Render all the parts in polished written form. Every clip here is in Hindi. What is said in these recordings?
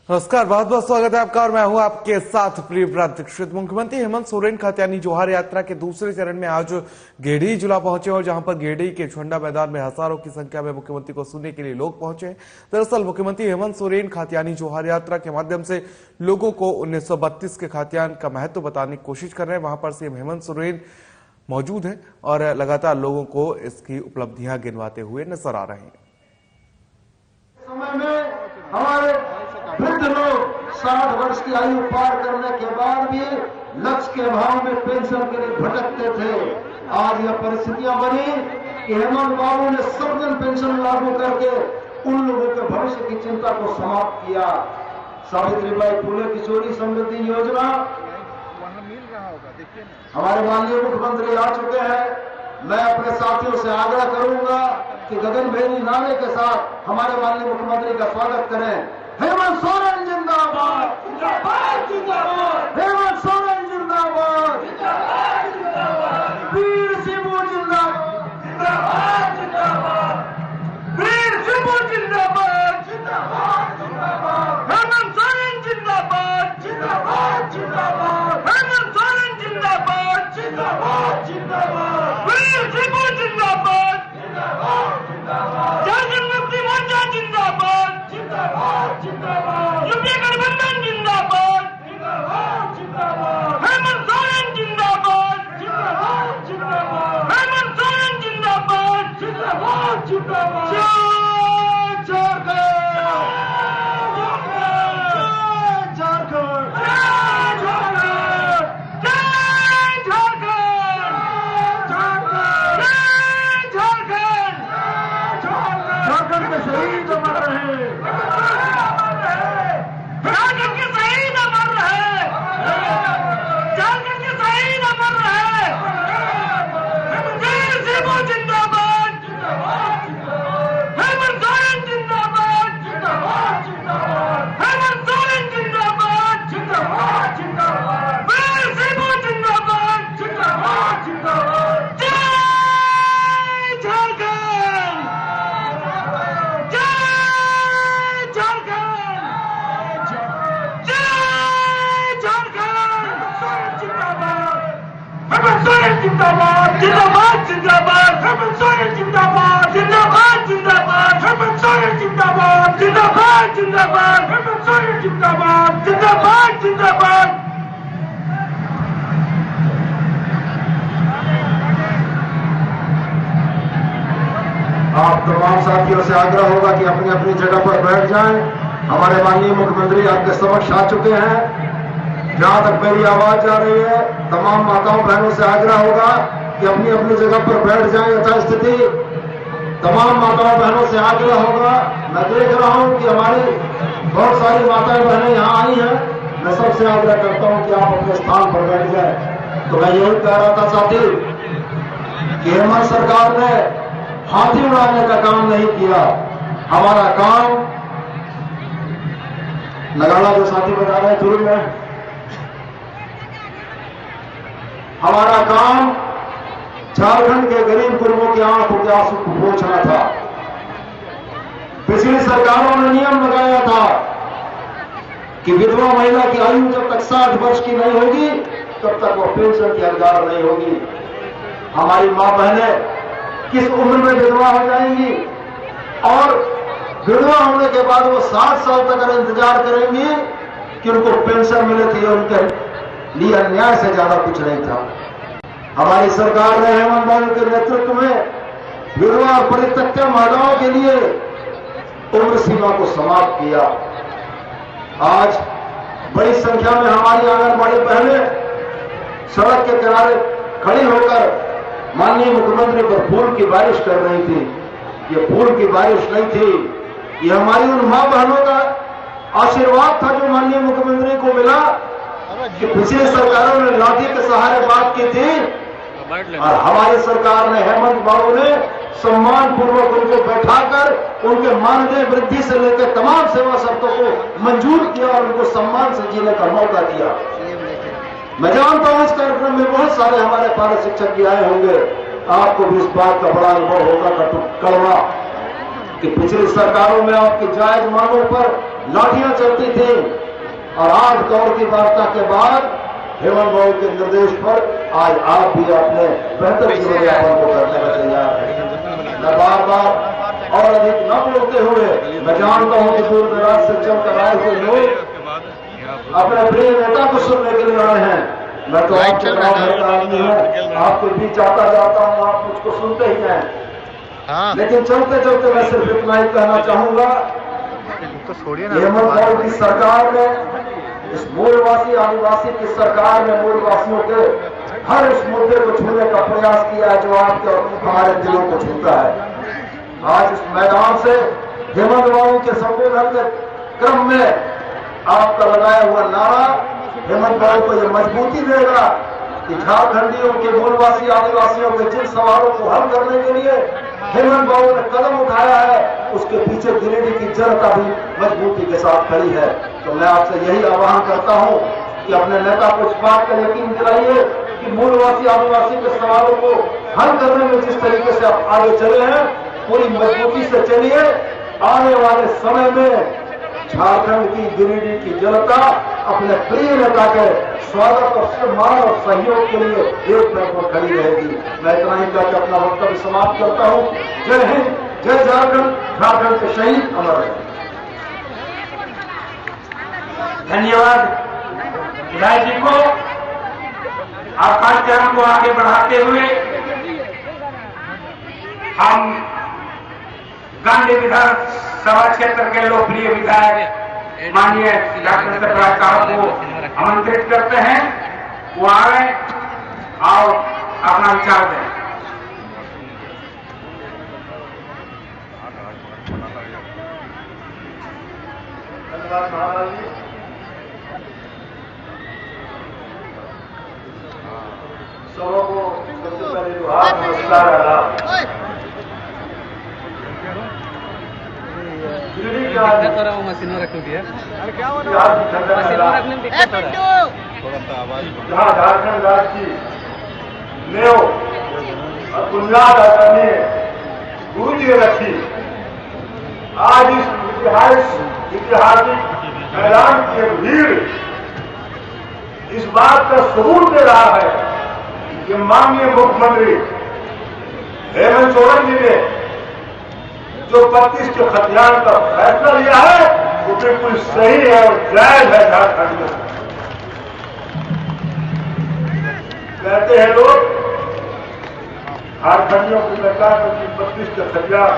नमस्कार, बहुत बहुत स्वागत है आपका और मैं हूं आपके साथ प्रिय प्रतीक्षित। मुख्यमंत्री हेमंत सोरेन खात्यानी जोहार यात्रा के दूसरे चरण में आज गेड़ी जिला पहुंचे और जहां पर गेड़ी के झंडा मैदान में हजारों की संख्या में मुख्यमंत्री को सुनने के लिए लोग पहुंचे। दरअसल मुख्यमंत्री हेमंत सोरेन खात्यानी जोहार यात्रा के माध्यम से लोगों को 1932 के खात्यान का महत्व बताने की कोशिश कर रहे हैं। वहां पर सीएम हेमंत सोरेन मौजूद है और लगातार लोगों को इसकी उपलब्धियां गिनवाते हुए नजर आ रहे हैं। समय में हमारे वृद्ध लोग 60 वर्ष की आयु पार करने के बाद भी लक्ष्य के अभाव में पेंशन के लिए भटकते थे। आज यह परिस्थितियां बनी कि हेमंत बाबू ने सबजन पेंशन लागू करके उन लोगों के भविष्य की चिंता को समाप्त किया। सावित्रीबाई फुले किशोरी समृद्धि योजना हमारे माननीय मुख्यमंत्री आ चुके हैं। मैं अपने साथियों से आग्रह करूंगा कि गगनभेदी नारे के साथ हमारे माननीय मुख्यमंत्री का स्वागत करें। हेमंत सोरेन जिंदाबाद, जिंदाबाद, जिंदाबाद। हेमंत सोरेन जिंदाबाद, जिंदाबाद, जिंदाबाद। वीर शिबू जिंदाबाद, जिंदाबाद, जिंदाबाद। वीर शिबू जिंदाबाद, जिंदाबाद, जिंदाबाद। हेमंत सोरेन जिंदाबाद, जिंदाबाद, जिंदाबाद। हेमंत सोरेन जिंदाबाद, जिंदाबाद, जिंदाबाद। वीर शिबू जिंदाबाद, जिंदाबाद, जिंदाबाद। झारखंड मुक्ति मोर्चा जिंदाबाद, जिंदाबाद, जिंदाबाद। यूपीए गठबंधन जिंदाबाद, जिंदाबाद, जिंदाबाद। हेमंत सोरेन जिंदाबाद, जिंदाबाद, जिंदाबाद। हेमंत सोरेन जिंदाबाद, जिंदाबाद, जिंदाबाद। जय झारखंड, जय झारखंड, जय झारखंड, जय झारखंड, जय झारखंड। झारखंड के शहीद अमर रहे, झारखंड के शहीद अमर रहे, झारखंड के शहीद अमर रहे। वीर शिबू जिंदाबाद, हेमंत सोरेन जिंदाबाद, जिंदाबाद, जिंदाबाद। हेमंत सोरेन जिंदाबाद, जिंदाबाद, जिंदाबाद। वीर शिबू जिंदाबाद, जिंदाबाद, जिंदाबाद। जय झारखंड, जय झारखंड, जय झारखंड। हेमंत सोरेन जिंदाबाद, जिंदाबाद, जिंदाबाद। हेमंत सोरेन जिंदाबाद, जिंदाबाद, जिंदाबाद। हेमंत सोरेन जिंदाबाद, जिंदाबाद, जिंदाबाद। हेमंत सोरेन जिंदाबाद, जिंदाबाद, जिंदाबाद। आप तमाम साथियों से आग्रह होगा कि अपनी अपनी जगह पर बैठ जाएं। हमारे माननीय मुख्यमंत्री आपके समक्ष आ चुके हैं। जहां तक मेरी आवाज जा रही है, तमाम माताओं बहनों से आग्रह होगा कि अपनी अपनी जगह पर बैठ जाएं यथास्थिति। तमाम माताओं बहनों से आग्रह होगा, मैं देख रहा हूं कि हमारी बहुत सारी माताएं बहनें यहां आई हैं। मैं सबसे आग्रह करता हूं कि आप अपने स्थान पर बैठ जाए। तो मैं यही कह रहा था साथी कि हेमंत सरकार ने हाथी उड़ाने का काम नहीं किया। हमारा काम नगाड़ा जो साथी बता रहे शुरू में, हमारा काम झारखंड के गरीब गुरुओं की आंखों के आंसू को पोंछना था। पिछली सरकारों ने नियम लगाया था कि विधवा महिला की आयु जब तक 60 वर्ष की नहीं होगी तब तक वो पेंशन की हकदार नहीं होगी। हमारी मां बहनें किस उम्र में विधवा हो जाएंगी और विधवा होने के बाद वो 60 साल तक अगर इंतजार करेंगी कि उनको पेंशन मिले थी, उनके लिए अन्याय से ज्यादा कुछ नहीं था। हमारी सरकार ने हेमंत बाबू के नेतृत्व में विधवा और परित्यक्ता महिलाओं के लिए उम्र सीमा को समाप्त किया। आज बड़ी संख्या में हमारी आंगनबाड़ी बहनें सड़क के किनारे खड़ी होकर माननीय मुख्यमंत्री पर फूल की बारिश कर रही थी। ये फूल की बारिश नहीं थी, ये हमारी उन मां बहनों का आशीर्वाद था जो माननीय मुख्यमंत्री को मिला कि पिछली सरकारों ने लाठी के सहारे बात की थी और हमारी सरकार ने, हेमंत बाबू ने सम्मान पूर्वक उनको बैठाकर उनके मानदेय वृद्धि से लेकर तमाम सेवा शर्तों को मंजूर किया और उनको सम्मान से जीने का मौका दिया। मैं जानता हूं इस कार्यक्रम में बहुत सारे हमारे पारा शिक्षक भी आए होंगे। आपको भी इस बात का बड़ा अनुभव होगा कड़वा कि पिछली सरकारों में आपकी जायज मांगों पर लाठियां चलती थी और 8 दौर की वार्ता के बाद हेमंत बाबू के निर्देश पर आज आप भी अपने बेहतर जीवन यापन को करने में तैयार हैं। मैं बार बार और अधिक न बोलते हुए मैं जानता हूं कि दूर दराज से चलकर आए हुए लोग अपने प्रिय नेता को सुनने के लिए आए हैं। मैं तो आपके बराबर आदमी हूं, आपके बीच आता जाता हूं, आप मुझको सुनते ही हैं। लेकिन चलते चलते मैं सिर्फ इतना ही कहना चाहूंगा, हेमंत बाबू की सरकार में, इस मूलवासी आदिवासी की सरकार में मूलवासियों के हर उस मुद्दे को छूने का प्रयास किया है जो आपके और हमारे दिलों को छूता है। आज इस मैदान से हेमंत बाबू के संबोधन के क्रम में आपका लगाया हुआ नारा हेमंत बाबू को यह मजबूती देगा कि झारखंडियों के मूलवासी आदिवासियों के जिन सवालों को हल करने के लिए हेमंत बाबू ने कदम उठाया है, उसके पीछे गिरिडीह की जनता भी मजबूती के साथ खड़ी है। तो मैं आपसे यही आह्वान करता हूं कि अपने नेता को इस बात का यकीन दिलाइए कि मूलवासी आदिवासी के सवालों को हल करने में जिस तरीके से आप आगे चले हैं, पूरी मजबूती से चलिए। आने वाले समय में झारखंड की गिरिडीह की जनता अपने प्रिय नेता के स्वागत और सम्मान और सहयोग के लिए एक पैर पर खड़ी रहेगी। मैं इतना ही कहकर अपना वक्तव्य समाप्त करता हूं। जय हिंद, जय झारखंड, झारखंड के शहीद अमर रहे। धन्यवाद विधायक जी को। आप कार्यक्रम को आगे बढ़ाते हुए हम गांधी विधानसभा क्षेत्र के लोकप्रिय विधायक माननीय डॉक्टर सतराज साहब को आमंत्रित करते हैं, वो आए और अपना विचार दें। धन्यवाद महाराज जी। सबों को सबसे पहले जोहार, नमस्कार, आदाब। मशीनों रख दिया। जहाँ झारखंड राज्य की नेव और बुनियाद आदरणीय गुरु जी ने रखी, आज इस ऐतिहासिक ऐलान की भीड़ इस बात का सबूत दे रहा है कि माननीय मुख्यमंत्री हेमंत सोरेन जी ने जो 32 के खतियान का फैसला लिया है वो बिल्कुल सही है और जायज है। झारखंड में कहते हैं लोग झारखंडियों की सरकार की 32 के खतियान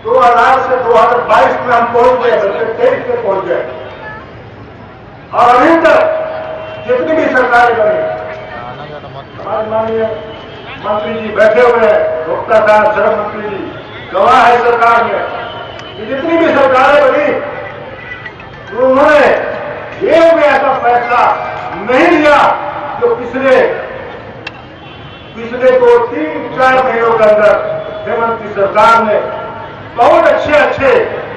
2000 से 2022 में हम पहुंच गए, बल्कि 23 में पहुंच गए और अभी तक जितनी भी सरकारें बनी, माननीय मंत्री जी बैठे हुए हैं, भोक्ता साहब, श्रम मंत्री जी गवाह है सरकार में, जितनी भी सरकारें बनी उन्होंने एक भी ऐसा फैसला नहीं लिया जो पिछले 2-3-4 महीनों के अंदर हेमंत की सरकार ने बहुत अच्छे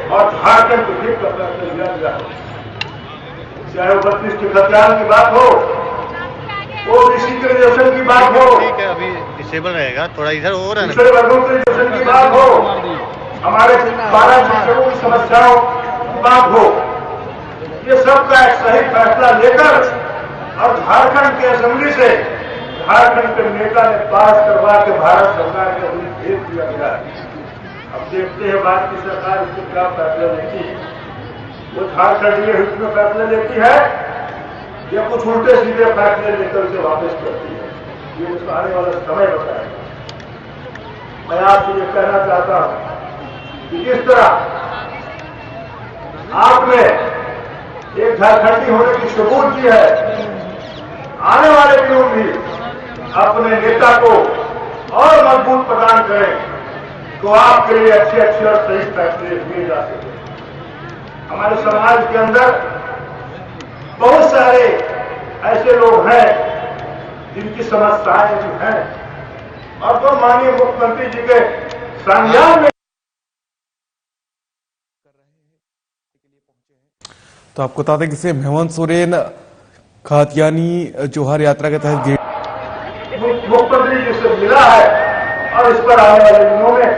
और झारखंड को हित का फैसला लिया। चाहे वो 32 के खतियान की बात हो, वो डिस्क्रिमिनेशन की बात हो, ठीक है अभी डिसेबल रहेगा, थोड़ा इधर हो रहा है, दूसरे वर्गों के रिजर्वेशन की बात हो, हमारे 12 शिक्षकों की समस्याओं की बात हो, ये सब का एक सही फैसला लेकर और झारखंड के असेंबली से झारखंड के नेता ने पास करवा के भारत सरकार के अभी भेज दिया गया है। अब देखते हैं बाद की सरकार इसको क्या फैसला लेती है। वो झारखंड के हित में फैसले लेती है या कुछ उल्टे सीधे फैसले लेकर उसे वापस करती है, ये उसका आने वाला समय बताएगा। मैं आपसे ये कहना चाहता हूं कि जिस तरह आपने एक झारखंडी होने की सबूत की है, आने वाले दिनों भी अपने नेता को और मजबूत प्रदान करें तो आपके लिए अच्छे और सही फैसले लिए जा सके। हमारे समाज के अंदर बहुत सारे ऐसे लोग हैं जिनकी समस्याएं जो हैं और जो माननीय मुख्यमंत्री जी के संज्ञान में। तो आपको बता दें कि सीएम हेमंत सोरेन खातियानी जोहार यात्रा के तहत मुख्यमंत्री जी से मिला है और इस पर आने वाले दिनों में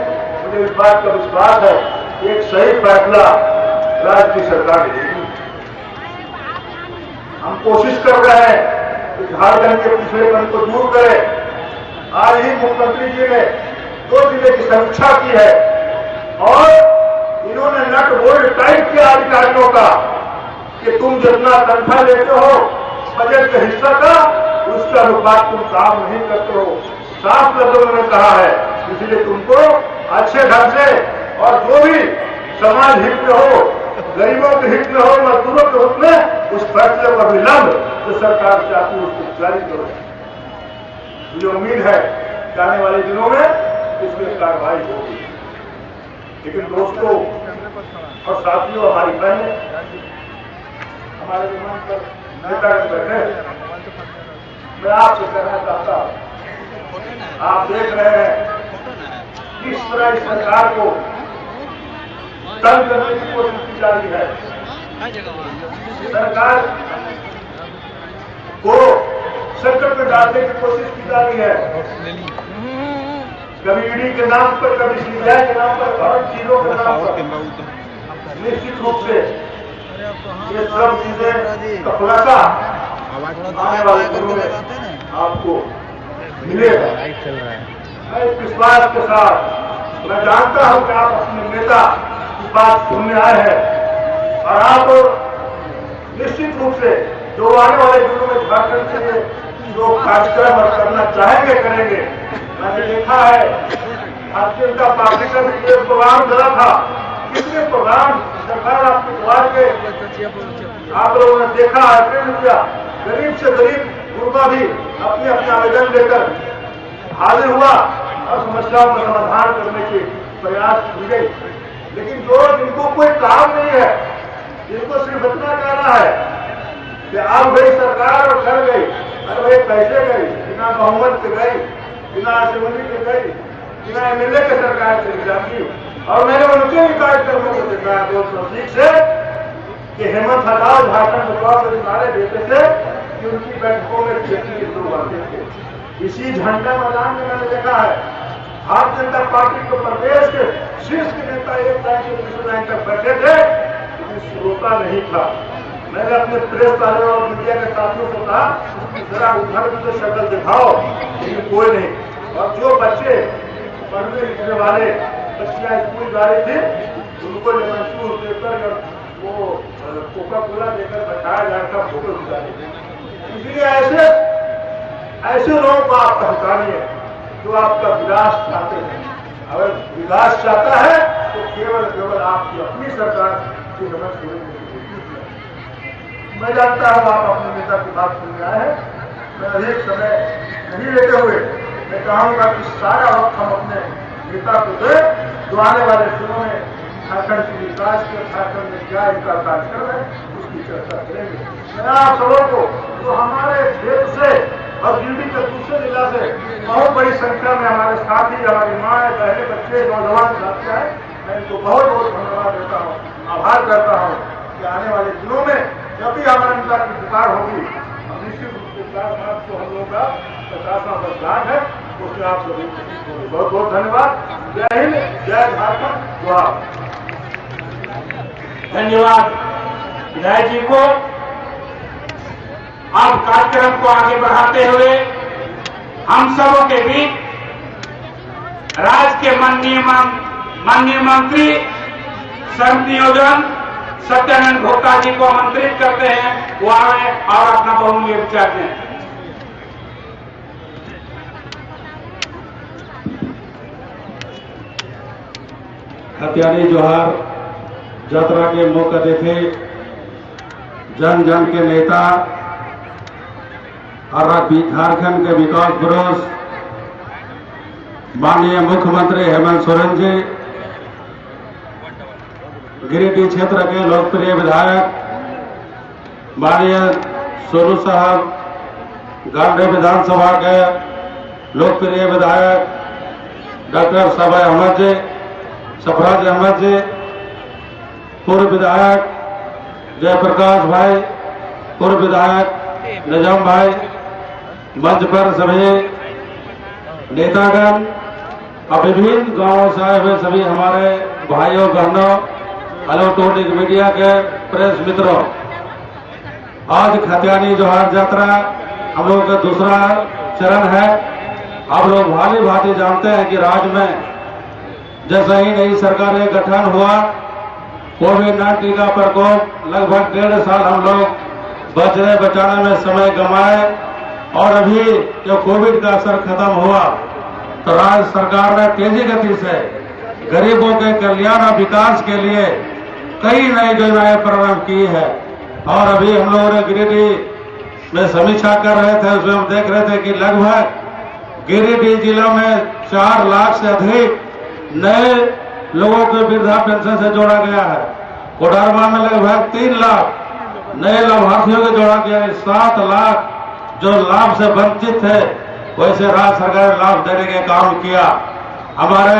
मुझे इस बात का विश्वास है एक सही फैसला राज्य की सरकार लेगी। हम कोशिश कर रहे हैं कि झारखंड के पिछड़ेपन को दूर करें। आज ही मुख्यमंत्री जी ने 2 जिले की समीक्षा की है और इन्होंने नट बोल्ट टाइट किया अधिकारियों का कि तुम जितना तनख्वाह लेते हो बजट के हिस्सा का, उसका अनुपात तुम काम नहीं करते हो। साफ शब्दों में कहा है, इसलिए तुमको अच्छे ढंग से और जो भी समाज हित में हो, गरीबों के हित में हो, मजदूरों के हित में, उस फैसले पर विलंब जो सरकार चाहती है उसको जारी करो। मुझे उम्मीद है कि आने वाले दिनों में इसमें कार्रवाई होगी। लेकिन दोस्तों और साथियों, हमारी बहनें, हमारे विमान पर नेता बैठे, मैं आपसे कहना चाहता हूं, आप देख रहे हैं किस तरह इस सरकार को तंग करने की कोशिश की जा रही है। सरकार को संकट में डालने की कोशिश की जा रही है। कभी ईडी के नाम पर, कभी सीबीआई के नाम पर, हर चीजों के नाम पर। निश्चित रूप से ये सब चीजें का खुलासा आने वाले दिनों में आपको मिलेगा। मैं इस विश्वास के साथ, मैं जानता हूं कि आप अपने नेता की बात सुनने आए हैं और आप निश्चित रूप से जो आने वाले दिनों में झारखंड के लिए जो कार्यक्रम करना चाहेंगे करेंगे। मैंने देखा है भारतीय जनता पार्टी का भी एक प्रोग्राम चला था, कितने प्रोग्राम सरकार आपके द्वार के आप लोगों ने देखा है, प्रिंट किया। गरीब से गरीब गुरबा भी अपने अपने आवेदन लेकर हाजिर हुआ और समस्याओं का समाधान करने के प्रयास की गई। लेकिन जो जिनको कोई काम नहीं है, जिनको सिर्फ इतना कहना है कि अब गई सरकार और कर गई, अरे भाई कैसे गई, बिना बहुमत के गई, बिना असेंबली के गई, बिना एमएलए के सरकार चली जाती। और मैंने उनके ही कार्यक्रमों को देखा है 200 से कि हेमंत हटाओ झारखंड विकास के नारे देते थे कि उनकी बैठकों में खेती के लोग आते थे। इसी झंडा मैदान में मैंने देखा है भारतीय जनता पार्टी के प्रदेश के शीर्ष के नेता एक लाइन से दूसरे लाइन तक बैठे थे, लेकिन श्रोता नहीं था। मैंने अपने प्रेस वाले और मीडिया के साथियों को कहा जरा उधर भी तो शक्ल दिखाओ, लेकिन कोई नहीं। और जो बच्चे पढ़ने लिखने वाले बच्चियां स्कूल जा रही थी, उनको लेमन जूस देकर वो कोका कोला देकर बैठाया जाएगा, फोटो खिंचाने। इसलिए ऐसे लोगों को आप पहचानिए जो आपका विकास चाहते हैं। अगर विकास चाहता है तो केवल आपकी अपनी सरकार की मदद करेगी। मैं जानता हूं आप अपने नेता की बात सुन रहे हैं। मैं अधिक समय नहीं लेते हुए मैं चाहूंगा कि सारा वक्त हम अपने नेता को दें जो आने वाले दिनों में झारखंड के विकास के, झारखंड में क्या इनका कार्यक्रम है उसकी चर्चा करेंगे। मैं आप सबों को जो हमारे देश से और दिल्ली के दूसरे जिला से बहुत बड़ी संख्या में हमारे साथी, हमारी माँ, पहले बच्चे, नौजवान साथी हैं, मैं इनको बहुत बहुत धन्यवाद देता हूँ, आभार करता हूँ कि आने वाले दिनों में जब भी हमारे नेता की पुकार होगी, हम निश्चित रूप से 4 मार्च को हम लोगों का 50वां वर्षगांठ है, उसमें आप सभी बहुत बहुत धन्यवाद। जय हिंद, जय झारखंड, जोहार। धन्यवाद विधायक जी को। अब कार्यक्रम को आगे बढ़ाते हुए हम सबों के बीच राज्य के माननीय मंत्री श्रम नियोजन सत्यानंद भोक्ता जी को आमंत्रित करते हैं, वो आए और अपना बहुमूल्य विचार दें। हत्यारी जोहार यात्रा के मुख्य अतिथि, जन जन के नेता और झारखंड के विकास पुरुष माननीय मुख्यमंत्री हेमंत सोरेन जी, गिरिडीह क्षेत्र के लोकप्रिय विधायक माननीय सोनू साहब, गांधी विधानसभा के लोकप्रिय विधायक डॉक्टर सबा अहमद जी, सफराज अहमद जी, पूर्व विधायक जयप्रकाश भाई, पूर्व विधायक निजाम भाई, मंच पर सभी नेतागण, अब विभिन्न गांवों से आए हुए सभी हमारे भाइयों बहनों, इलेक्ट्रॉनिक मीडिया के प्रेस मित्रों, आज खतियानी जोहार यात्रा हम लोगों का दूसरा चरण है। आप लोग भाली भांति जानते हैं कि राज्य में जैसे ही नई सरकार का गठन हुआ, कोविड-19 का प्रकोप लगभग 1.5 साल हम लोग बचने बचाने में समय गंवाए, और अभी जो कोविड का असर खत्म हुआ तो राज्य सरकार ने तेजी गति से गरीबों के कल्याण और विकास के लिए कई नई योजनाएं प्रारंभ की है। और अभी हम लोगों ने गिरिडीह में समीक्षा कर रहे थे, उसमें हम देख रहे थे कि लगभग गिरिडीह जिला में 4 लाख से अधिक नए लोगों को वृद्धा पेंशन से जोड़ा गया है। कोडरमा में लगभग 3 लाख नए लाभार्थियों को जोड़ा गया है। 7 लाख जो लाभ से वंचित थे, वैसे राज्य सरकार ने लाभ देने के काम किया। हमारे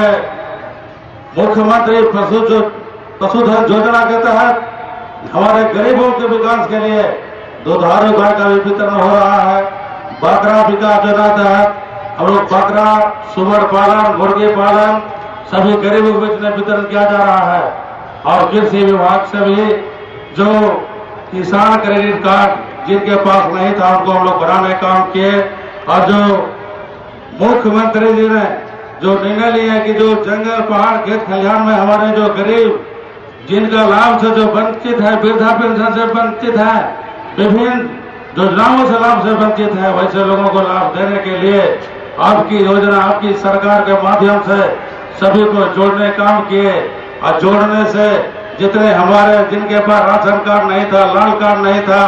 मुख्यमंत्री पशुधन योजना के तहत हमारे गरीबों के विकास के लिए दुधारू गाय का भी वितरण हो रहा है। बकरा विकास योजना तहत हम लोग बकरा, सुअर पालन, मुर्गी पालन सभी गरीबों के बीच में वितरण किया जा रहा है। और कृषि विभाग से भी जो किसान क्रेडिट कार्ड जिनके पास नहीं था, उनको हम लोग बनाने का काम किए। और जो मुख्यमंत्री जी ने जो निर्णय लिया कि जो जंगल, पहाड़, खेत खलिहान में हमारे जो गरीब जिनका लाभ से जो वंचित है, वृद्धा पेंशन से वंचित है, विभिन्न योजनाओं से लाभ से वंचित है, वैसे लोगों को लाभ देने के लिए आपकी योजना, आपकी सरकार के माध्यम से सभी को जोड़ने काम किए। और जोड़ने से जितने हमारे जिनके पास राशन कार्ड नहीं था, लाल कार्ड नहीं था,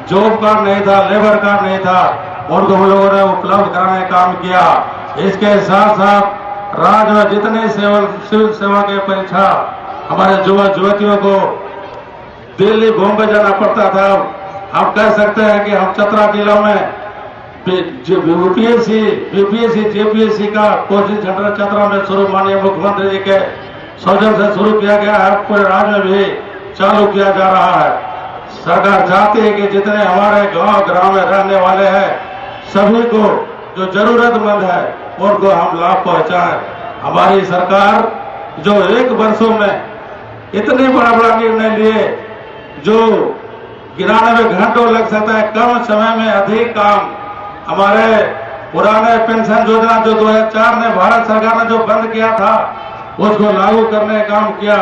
जॉब कार्ड नहीं था, लेबर कार्ड नहीं था, उनको हम लोगों ने उपलब्ध कराने का काम किया। इसके साथ साथ राज्य में जितने सिविल सेवा के परीक्षा हमारे युवा युवतियों को दिल्ली, बॉम्बे जाना पड़ता था, हम कह सकते हैं कि हम चतरा जिला में यूपीएससी, बीपीएससी, जेपीएससी का कोचिंग सेंटर चतरा में शुरू माननीय मुख्यमंत्री जी के सौजन्य से शुरू किया गया है। पूरे राज्य में भी चालू किया जा रहा है। सरकार चाहती है कि जितने हमारे गांव ग्राम में रहने वाले हैं सभी को जो जरूरतमंद है उनको हम लाभ पहुंचाएं। हमारी सरकार जो 1 वर्षों में इतने बड़ा निर्णय लिए, जो 91 घंटों लग सकता है, कम समय में अधिक काम। हमारे पुराने पेंशन योजना जो 2004 में भारत सरकार ने जो बंद किया था, उसको लागू करने का काम किया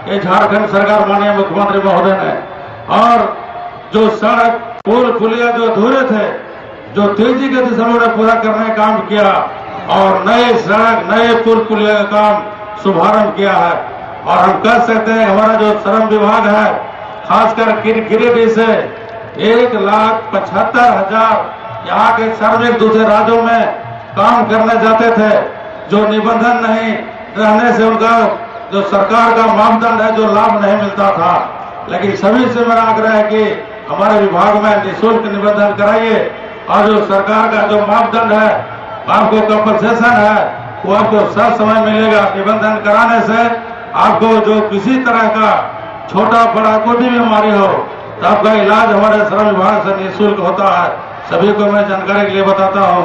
ये झारखंड सरकार माननीय मुख्यमंत्री महोदय ने। और जो सड़क, पुल, पुलिया जो अधूरे थे, जो तेजी गति से उन्होंने पूरा करने का काम किया, और नए सड़क, नए पुल, पुलिया का काम शुभारंभ किया है। और हम कह सकते हैं हमारा जो श्रम विभाग है, खासकर गिरिडीह से 1,75,000 यहाँ के श्रमिक दूसरे राज्यों में काम करने जाते थे, जो निबंधन नहीं रहने से उनका जो सरकार का मापदंड है, जो लाभ नहीं मिलता था। लेकिन सभी से मेरा आग्रह है कि हमारे विभाग में निःशुल्क निबंधन कराइए, और जो सरकार का जो मापदंड है, आपको कंपनसेशन है, वो आपको सब समय मिलेगा। निबंधन कराने से आपको जो किसी तरह का छोटा बड़ा कोई भी बीमारी हो तो आपका इलाज हमारे श्रम विभाग से निःशुल्क होता है। सभी को मैं जानकारी के लिए बताता हूँ।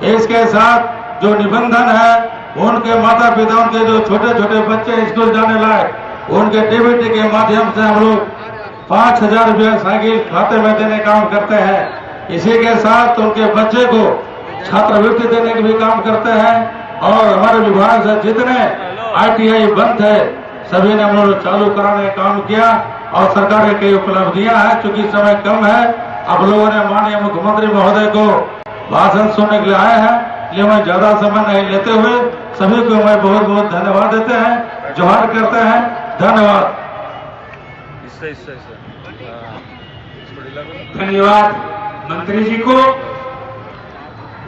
इसके साथ जो निबंधन है, उनके माता पिता, उनके जो छोटे छोटे बच्चे स्कूल जाने लायक, उनके डीबीटी के माध्यम से हम लोग 5,000 रुपया साइकिल खाते में देने का काम करते हैं। इसी के साथ उनके बच्चे को छात्रवृत्ति देने के भी काम करते हैं। और हमारे विभाग से जितने ITI बंद थे, सभी ने हम लोग चालू कराने का काम किया, और सरकार की कई उपलब्धियां हैं। चूंकि समय कम है, आप लोगों ने माननीय मुख्यमंत्री महोदय को भाषण सुनने के लिए आए हैं, इसलिए मैं ज्यादा समय नहीं लेते हुए सभी को मैं बहुत बहुत धन्यवाद देते हैं, जोहार करते हैं। धन्यवाद। धन्यवाद मंत्री जी को।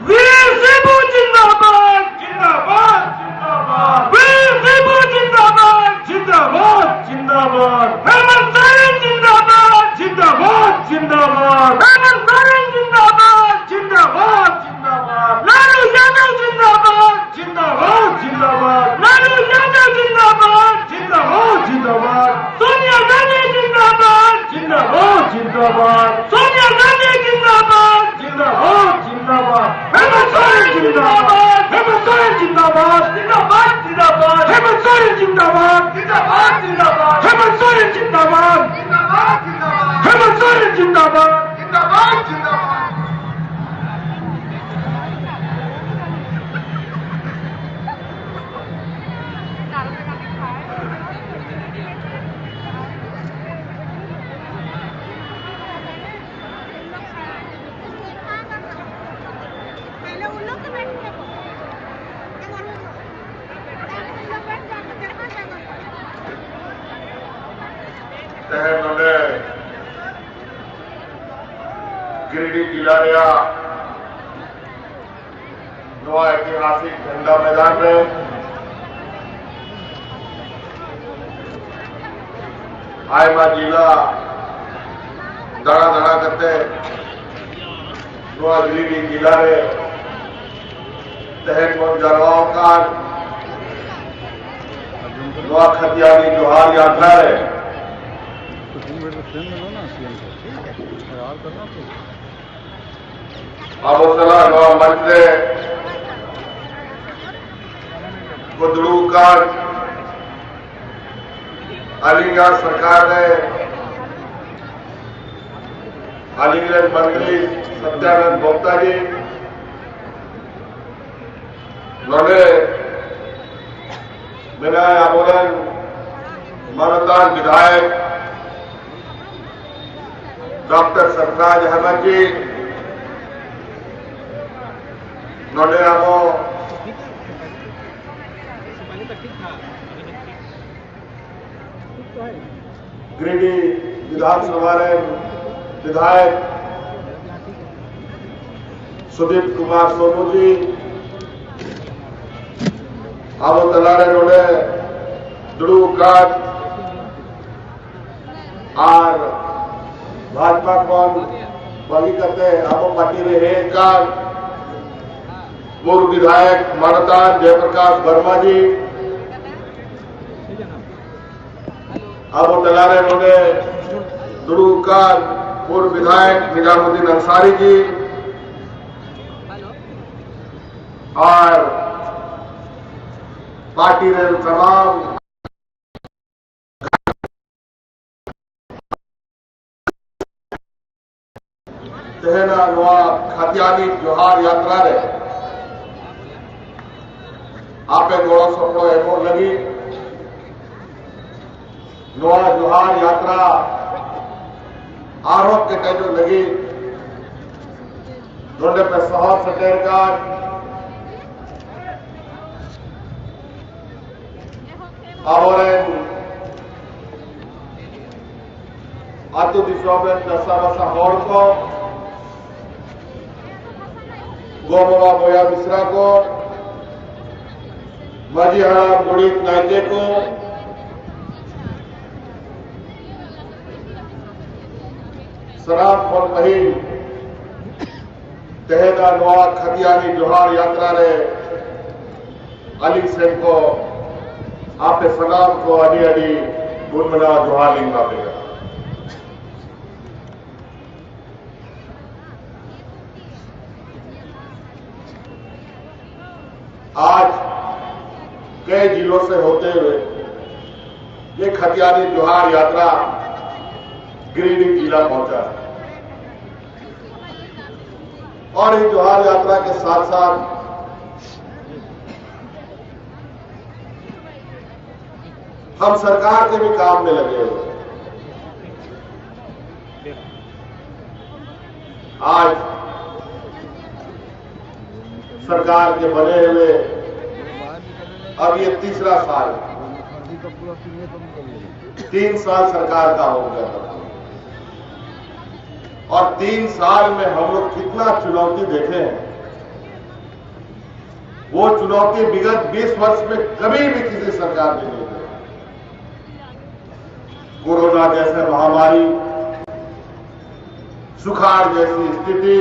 वीर शिबू जिंदाबाद, जिंदाबाद, जिंदाबाद। वीर शिबू जिंदाबाद, जिंदाबाद, जिंदाबाद। हेमंत सोरेन जिंदाबाद, जिंदाबाद, जिंदाबाद। हेमंत सोरेन जिंदाबाद, जिंदाबाद, जिंदाबाद। लालू यादव जिंदाबाद, जिंदाबाद, जिंदाबाद। लालू यादव जिंदाबाद, जिंदाबाद, जिंदाबाद। सोनिया गांधी जिंदाबाद, जिंदाबाद, जिंदाबाद। सोनिया गांधी जिंदाबाद, जिंदाबाद, जिंदाबाद। हेमंत सोरेन जिंदाबाद, हेमंत सोरेन जिंदाबाद, जिंदाबाद। जिंदाबाद जिंदाबाद जिंदाबाद, हेमंत सोरेन जिंदाबाद जिंदाबाद जिंदाबाद, हेमंत सोरेन जिंदाबाद जिंदाबाद जिंदाबाद। उन्होंने गिरिडीह जिला रहा नवा ऐतिहासिक झंडा मैदान में आयमा जिला दड़ा दड़ा करते नवा गिरिडीह जिला रे तहन मन जलवाओं का नवा खतियानी जोहार यात्रा है अबोतला नवा मंच गुदड़ू का अलीगढ़ सरकार ने अलीगढ़ मंत्री सत्यानंद भोक्ता जी उन्होंने मेरा आमोदन मानवतान विधायक डॉक्टर सरफराज अहमद जी उन्होंने हमो गिरिडीह विधानसभा विधायक सुदीप कुमार सोनू जी आवो तलारे उन्होंने दुड़ू काट और भाजपा कौन बगी करते आवो पार्टी में है का पूर्व विधायक मानवतान जयप्रकाश वर्मा जी आवो तलारे उन्होंने दुड़ू का पूर्व विधायक निजामुद्दीन अंसारी जी और पार्टी ने तमाम तहना नुआ खतियानी जोहार यात्रा रे आपे गोड़ो सपड़ो एमो लगी नुआ जोहार यात्रा आरोप के तेजो लगी दोनों पे सहर सटेर का और आतु दिशा में दसा बसा हॉल को गोमवा बोया मिश्रा को मजीहरा गुड़ीत नाइटे को सराफ और महीन तहदा नवा खतियानी जोहार यात्रा रे अली सेन को आपे सलाम को अड़ी अड़ी गुनमना जोहार लिंगा पेगा आज कई जिलों से होते हुए ये खतियानी जोहार यात्रा गिरिडीह जिला पहुंचा और इस जोहार यात्रा के साथ साथ हम सरकार के भी काम में लगे हुए आज सरकार के बने हुए अब ये तीसरा साल 3 साल सरकार का हो गया और 3 साल में हम लोग कितना चुनौती देखे हैं वो चुनौती विगत 20 वर्ष में कभी भी किसी सरकार ने नहीं दी। कोरोना जैसे महामारी, सुखाड़ जैसी स्थिति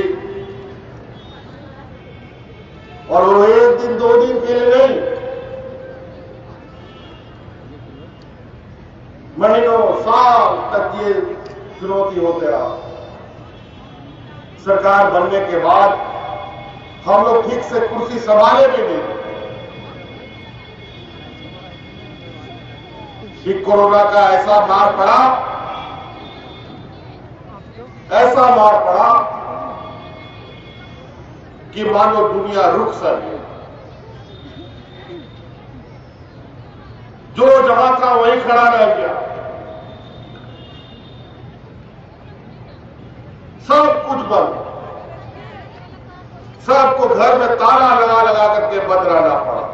और वो 1 दिन 2 दिन के लिए नहीं, महीनों साल तक ये चुनौती होते रहा। सरकार बनने के बाद हम लोग ठीक से कुर्सी संभाले भी नहीं। कि कोरोना का ऐसा मार पड़ा कि मानो दुनिया रुक सा गई। जो जहां था वहीं खड़ा रह गया। सब कुछ बंद, सबको घर में ताला लगा करके बंद रहना पड़ा।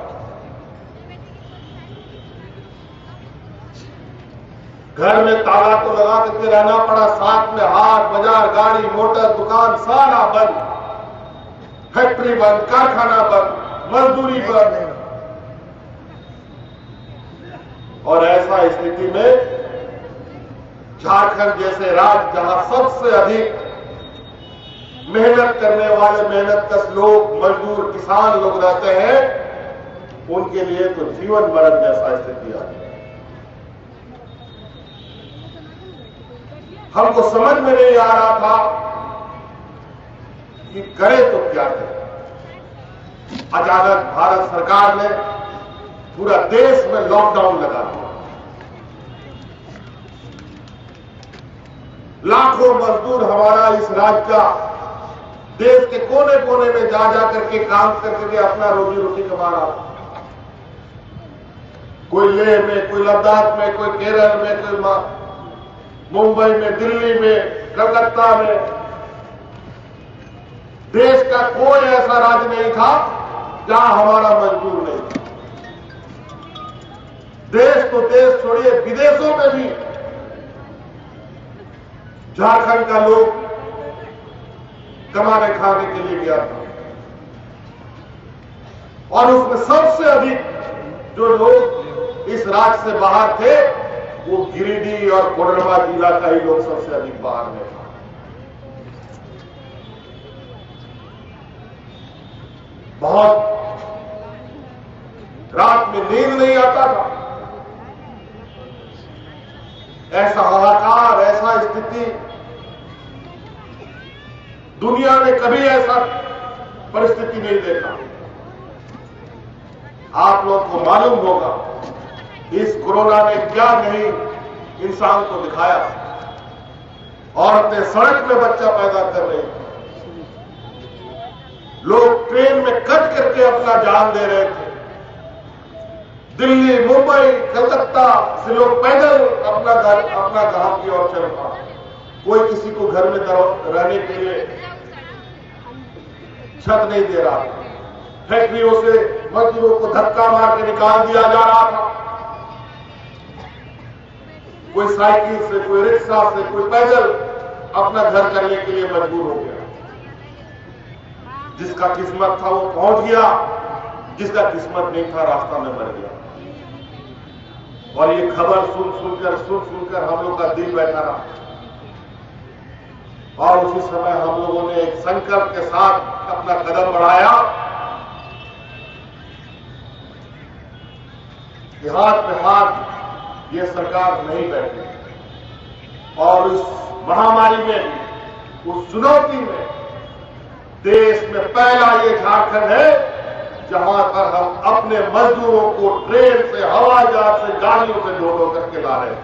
घर में ताला तो लगा करके रहना पड़ा, साथ में हाट बाजार, गाड़ी मोटर, दुकान सारा बंद, फैक्ट्री बंद, कारखाना बंद, मजदूरी बंद। और ऐसा स्थिति में झारखंड जैसे राज्य जहां सबसे अधिक मेहनत करने वाले मेहनतकश लोग, मजदूर, किसान लोग रहते हैं, उनके लिए तो जीवन मरण जैसा स्थिति आ गई। हमको समझ में नहीं आ रहा था कि करें तो क्या करें। अचानक भारत सरकार ने पूरा देश में लॉकडाउन लगा दिया। लाखों मजदूर हमारा इस राज्य का देश के कोने कोने में जा करके काम करके अपना रोजी रोटी कमा रहा था। कोई लेह में, कोई लद्दाख में, कोई केरल में, कोई मुंबई में, दिल्ली में, कलकत्ता में। देश का कोई ऐसा राज्य नहीं था जहां हमारा मजदूर नहीं था। देश तो देश छोड़िए, विदेशों में भी झारखंड का लोग कमाने खाने के लिए गया था। और उसमें सबसे अधिक जो लोग इस राज्य से बाहर थे, वो गिरिडीह और कोडरमा जिला का ही लोग सबसे अधिक बाहर में था। बहुत रात में नींद नहीं आता था। ऐसा हाहाकार, ऐसा स्थिति दुनिया ने कभी ऐसा परिस्थिति नहीं देखा। आप लोग को मालूम होगा इस कोरोना ने क्या नहीं इंसान को दिखाया। औरतें सड़क में बच्चा पैदा कर रही थी, लोग ट्रेन में कट करके अपना जान दे रहे थे। दिल्ली, मुंबई, कलकत्ता से लोग पैदल अपना गांव की ओर चल पड़ा। कोई किसी को घर में रहने के लिए छत नहीं दे रहा था। फैक्ट्रियों से मजदूरों को धक्का मार के निकाल दिया जा रहा था। कोई साइकिल से, कोई रिक्शा से, कोई पैदल अपना घर करने के लिए मजबूर हो गया। जिसका किस्मत था वो पहुंच गया, जिसका किस्मत नहीं था रास्ता में मर गया। और ये खबर सुन सुनकर हम लोग का दिल बैठा रहा। और उसी समय हम लोगों ने एक संकल्प के साथ अपना कदम बढ़ाया कि हाथ में हाथ ये सरकार नहीं बैठे। और उस महामारी में, उस चुनौती में देश में पहला ये झारखंड है जहां पर हम अपने मजदूरों को ट्रेन से, हवाई जहाज से, गाड़ियों से ढो करके ला रहे हैं।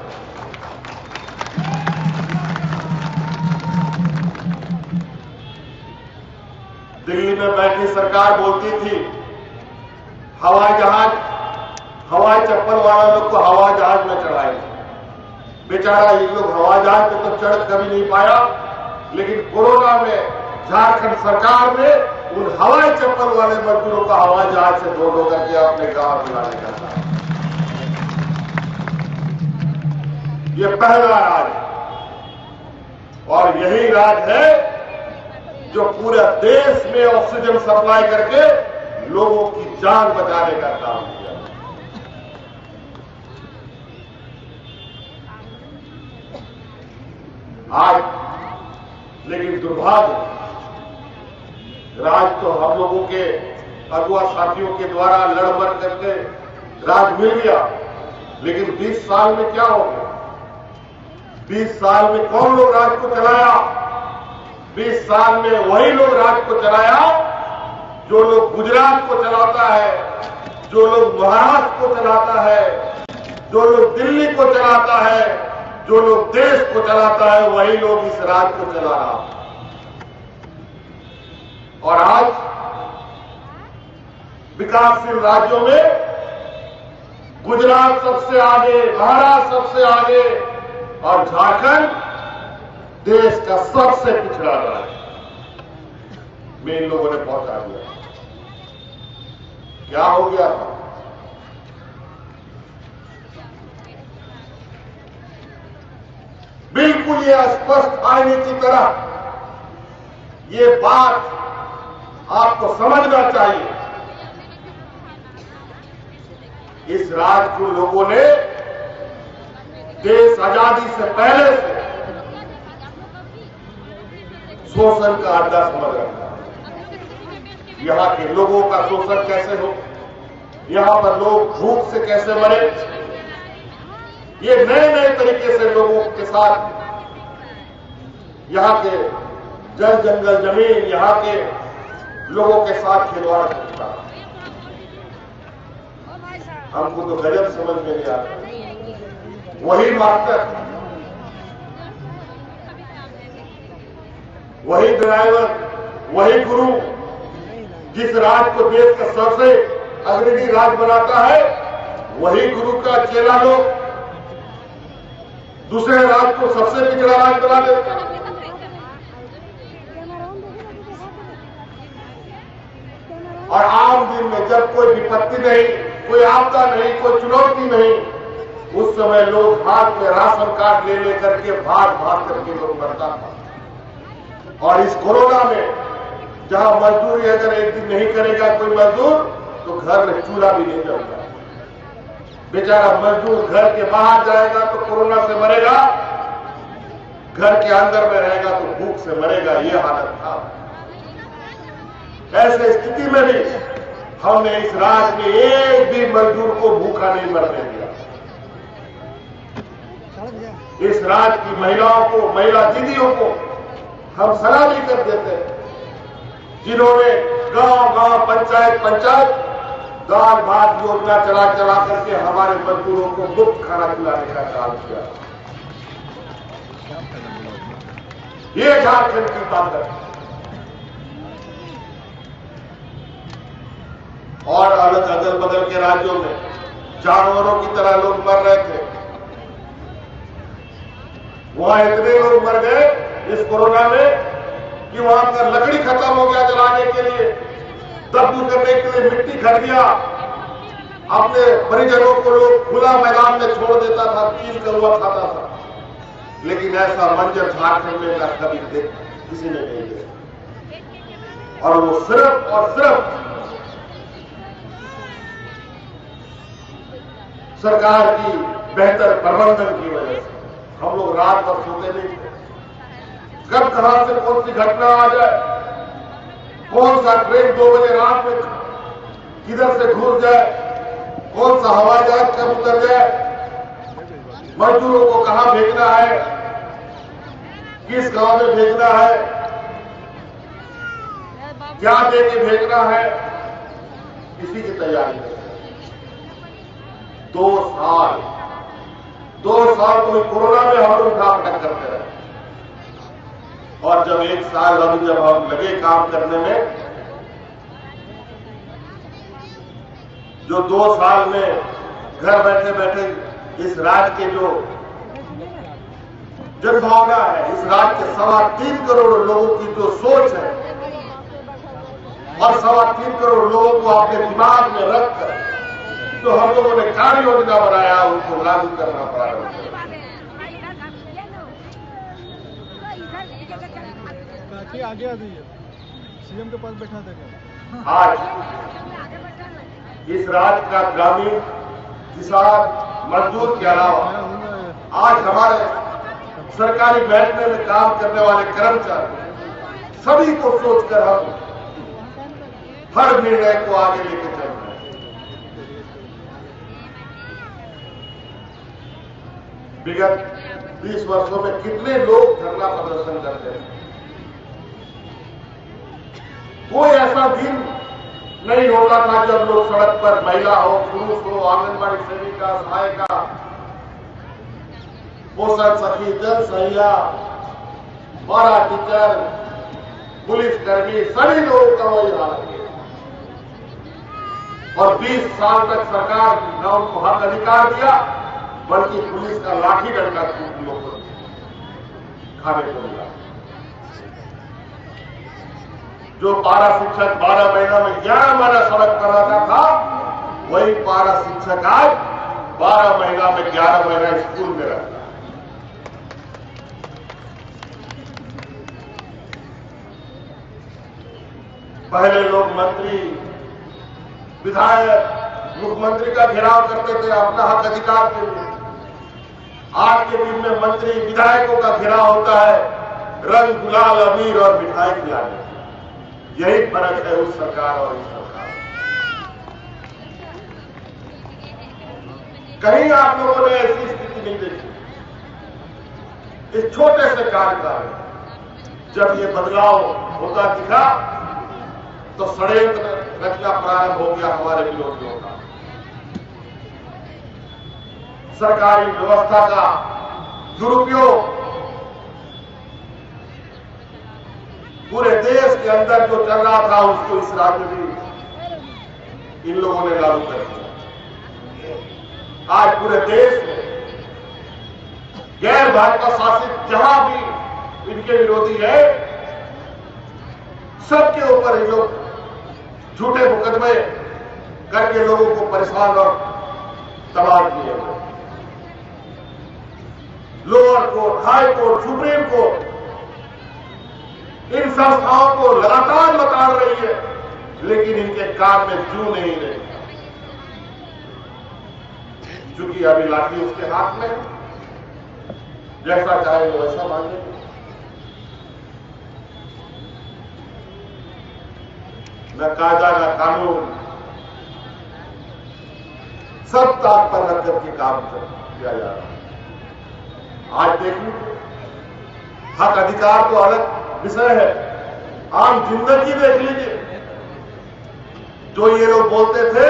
दिल्ली में बैठी सरकार बोलती थी हवाई चप्पल वाला लोग को हवाई जहाज में चढ़ाएंगे। बेचारा ये लोग हवाई जहाज पे तो चढ़ कभी नहीं पाया, लेकिन कोरोना में झारखंड सरकार ने उन हवाई चप्पल वाले मजदूरों का हवाई जहाज से ढो करके अपने गांव बुलाने का था। ये पहला राज है और यही राज है जो पूरे देश में ऑक्सीजन सप्लाई करके लोगों की जान बचाने का काम किया। आज लेकिन दुर्भाग्य, राज तो हम लोगों के अगुआ साथियों के द्वारा लड़ करके राज मिल गया, लेकिन 20 साल में क्या हो गया? 20 साल में कौन लोग राज को चलाया? 20 साल में वही लोग राज को चलाया जो लोग गुजरात को चलाता है, जो लोग महाराष्ट्र को चलाता है, जो लोग दिल्ली को चलाता है, जो लोग देश को चलाता है, वही लोग इस राज्य को चला रहा है। और आज विकासशील राज्यों में गुजरात सबसे आगे, महाराष्ट्र सबसे आगे और झारखंड देश का सबसे पिछड़ा राज्य में इन लोगों ने पहुंचा दिया। क्या हो गया था? बिल्कुल ये स्पष्ट आईने की तरह ये बात आपको समझना चाहिए। इस राज्य को लोगों ने देश आजादी से पहले से शोषण का अड्डा समझ रखा है। यहां के लोगों का शोषण कैसे हो, यहां पर लोग भूख से कैसे मरे, ये नए नए तरीके से लोगों के साथ यहां के जल जंगल जमीन, यहां के लोगों के साथ खिलवाड़ करता है। हमको तो गजब समझ में नहीं आता। वही मास्टर, वही ड्राइवर, वही गुरु जिस राज्य को देश का सबसे अग्रणी राज्य बनाता है, वही गुरु का चेला लोग दूसरे राज्य को सबसे पिछड़ा राज्य बना देते हैं। और आम दिन में जब कोई विपत्ति नहीं, कोई आपदा नहीं, कोई चुनौती नहीं, उस समय लोग हाथ में राशन कार्ड ले लेकर के भाग भाग करके लोग मरता था। और इस कोरोना में जहां मजदूरी अगर एक दिन नहीं करेगा कोई मजदूर, तो घर में चूल्हा भी नहीं जलता। बेचारा मजदूर घर के बाहर जाएगा तो कोरोना से मरेगा, घर के अंदर में रहेगा तो भूख से मरेगा। ये हालत था। ऐसे स्थिति में भी हमने इस राज्य में एक भी मजदूर को भूखा नहीं मरने दिया। इस राज्य की महिलाओं को, महिला दीदियों को हम सलामी कर देते हैं, जिन्होंने गांव गांव, पंचायत पंचायत दाल भात योजना चला चला करके हमारे मजदूरों को मुफ्त खाना खिलाने का काम किया। ये झारखंड की ताकत है। और अलग अगल बगल के राज्यों में जानवरों की तरह लोग मर रहे थे, वहां इतने लोग मर गए इस कोरोना में कि वहां पर लकड़ी खत्म हो गया जलाने के लिए, दफन करने के लिए मिट्टी खट गया। अपने परिजनों को लोग खुला मैदान में छोड़ देता था, चील करुआ खाता था। लेकिन ऐसा मंजर झारखंड में का कभी किसी ने नहीं देखा। और वो सिर्फ और सिर्फ सरकार की बेहतर प्रबंधन की वजह से। हम लोग रात भर सोते नहीं थे, कब कहां से कौन सी घटना आ जाए, कौन सा ट्रेन 2 बजे रात में किधर से घुस जाए, कौन सा हवाई जहाज कब उतर जाए, मजदूरों को कहां भेजना है, किस गांव में भेजना है, क्या देके भेजना है, इसी की तैयारी है। 2 साल तो कोरोना में हम लोग उठापटक करते रहे। और जब 1 साल अभी जब हम लगे काम करने में, जो 2 साल में घर बैठे बैठे इस राज्य के जो जनभावना है, इस राज्य के 3.25 करोड़ लोगों की जो सोच है, और 3.25 करोड़ लोगों को अपने दिमाग में रखकर जो हम लोगों ने कार्य योजना बनाया, उनको लागू करना पड़ा। आगे आ जाइए, सीएम के पास बैठा देगा। आज इस राज्य का ग्रामीण, किसान, मजदूर के अलावा आज हमारे सरकारी बैठने में काम करने वाले कर्मचारी, सभी को सोचकर हम हर निर्णय को आगे लेकर चल रहे हैं। विगत 20 वर्षों में कितने लोग धरना प्रदर्शन करते हैं। कोई ऐसा दिन नहीं होता था जब लोग सड़क पर, महिला हो, पुरुष हो, आंगनबाड़ी सेविका, सहायिका, पोषण सखी, जल सहिया, पारा टीचर, पुलिसकर्मी, सभी लोगों का वही हाल है। और 20 साल तक सरकार न उनको हक अधिकार दिया, बल्कि पुलिस का लाठी डंडा लोगों को खाने को मिला। जो पारा शिक्षक 12 महीना में 11 महीना सड़क पर रहता था, वही पारा शिक्षक आज 12 महीना में 11 महीना स्कूल में रहता है। पहले लोग मंत्री, विधायक, मुख्यमंत्री का घेराव करते थे अपना हक अधिकार के लिए। आज के दिन में मंत्री, विधायकों का घेराव होता है रंग, गुलाल, अबीर और मिठाई खिलाने। यही फर्क है उस सरकार और इस सरकार। कहीं आप लोगों ने ऐसी स्थिति नहीं देखी। इस छोटे से कार्यकाल में जब ये बदलाव होता दिखा, तो षड्यंत्र रचना प्रारंभ हो गया हमारे विरोधियों का। सरकारी व्यवस्था का दुरुपयोग, पूरे देश के अंदर जो चल रहा था उसको इस राज्य में इन लोगों ने लागू कर दिया। आज पूरे देश में गैर भाजपा शासित जहां भी इनके विरोधी है, सबके ऊपर इन लोग झूठे मुकदमे करके लोगों को परेशान और तबाह किए हुए। Lower court, high court, supreme court इन संस्थाओं को लगातार बता रही है, लेकिन इनके काम में जू नहीं रही, क्योंकि अभी लाठी उसके हाथ में है, जैसा चाहे वो वैसा मांगेंगे। न कायदा न कानून, सब ताक पर रख करके काम किया जा रहा है। आज देखिए, हक अधिकार तो अलग विषय है, आम जिंदगी देख लीजिए। जो ये लोग बोलते थे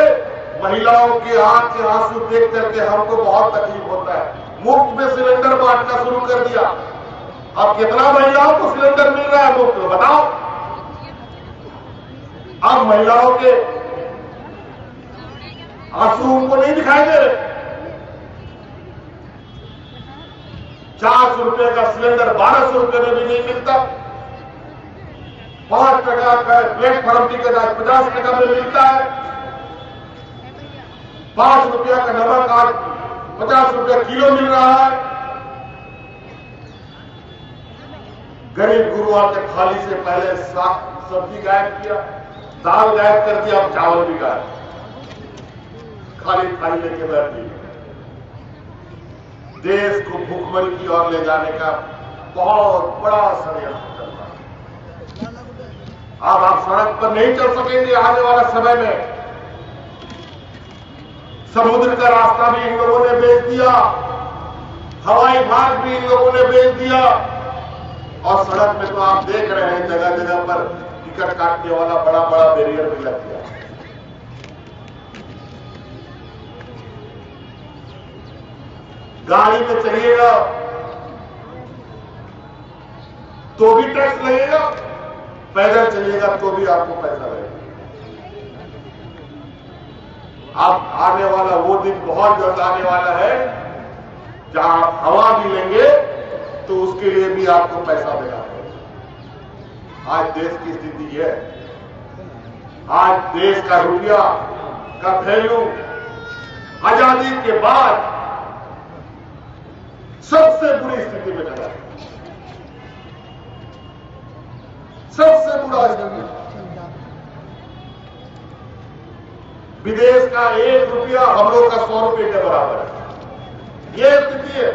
महिलाओं के आंख के आंसू देख करके हमको बहुत तकलीफ होता है, मुफ्त में सिलेंडर बांटना शुरू कर दिया। अब कितना महिलाओं को सिलेंडर मिल रहा है मुफ्त में, बताओ। अब महिलाओं के आंसू उनको नहीं दिखाई दे रहे। 400 रुपए का सिलेंडर 1200 रुपए में भी नहीं मिलता। 5 टका का प्लेटफॉर्म टिकट आज 50 टका में मिलता है। 5 रुपया का नमक आज 50 रुपया किलो मिल रहा है। गरीब गुरुआ के थाली से पहले सब्जी गायब किया, दाल गायब कर दिया, अब चावल भी गायब, खाली थाली लेके बैठ गई। देश को भूखमरी की ओर ले जाने का बहुत बड़ा षड्यंत्र चल रहा है। अब आप सड़क पर नहीं चल सकेंगे आने वाला समय में। समुद्र का रास्ता भी इन लोगों ने बेच दिया, हवाई मार्ग भी इन लोगों ने बेच दिया, और सड़क में तो आप देख रहे हैं जगह जगह पर टिकट काटने वाला बड़ा बड़ा बैरियर भी लग गया। गाड़ी में चलिएगा तो भी टैक्स लगेगा, पैदल चलिएगा तो भी आपको पैसा लगेगा। अब आने वाला वो दिन बहुत जल्द आने वाला है जहां आप हवा भी लेंगे तो उसके लिए भी आपको पैसा देना पड़ेगा। आज देश की स्थिति है, आज देश का रुपया का वैल्यू आजादी के बाद सबसे बुरी स्थिति में चला है, सबसे बुरा स्थिति। विदेश का 1 रुपया हम लोग का 100 रुपये के बराबर है। ये स्थिति है,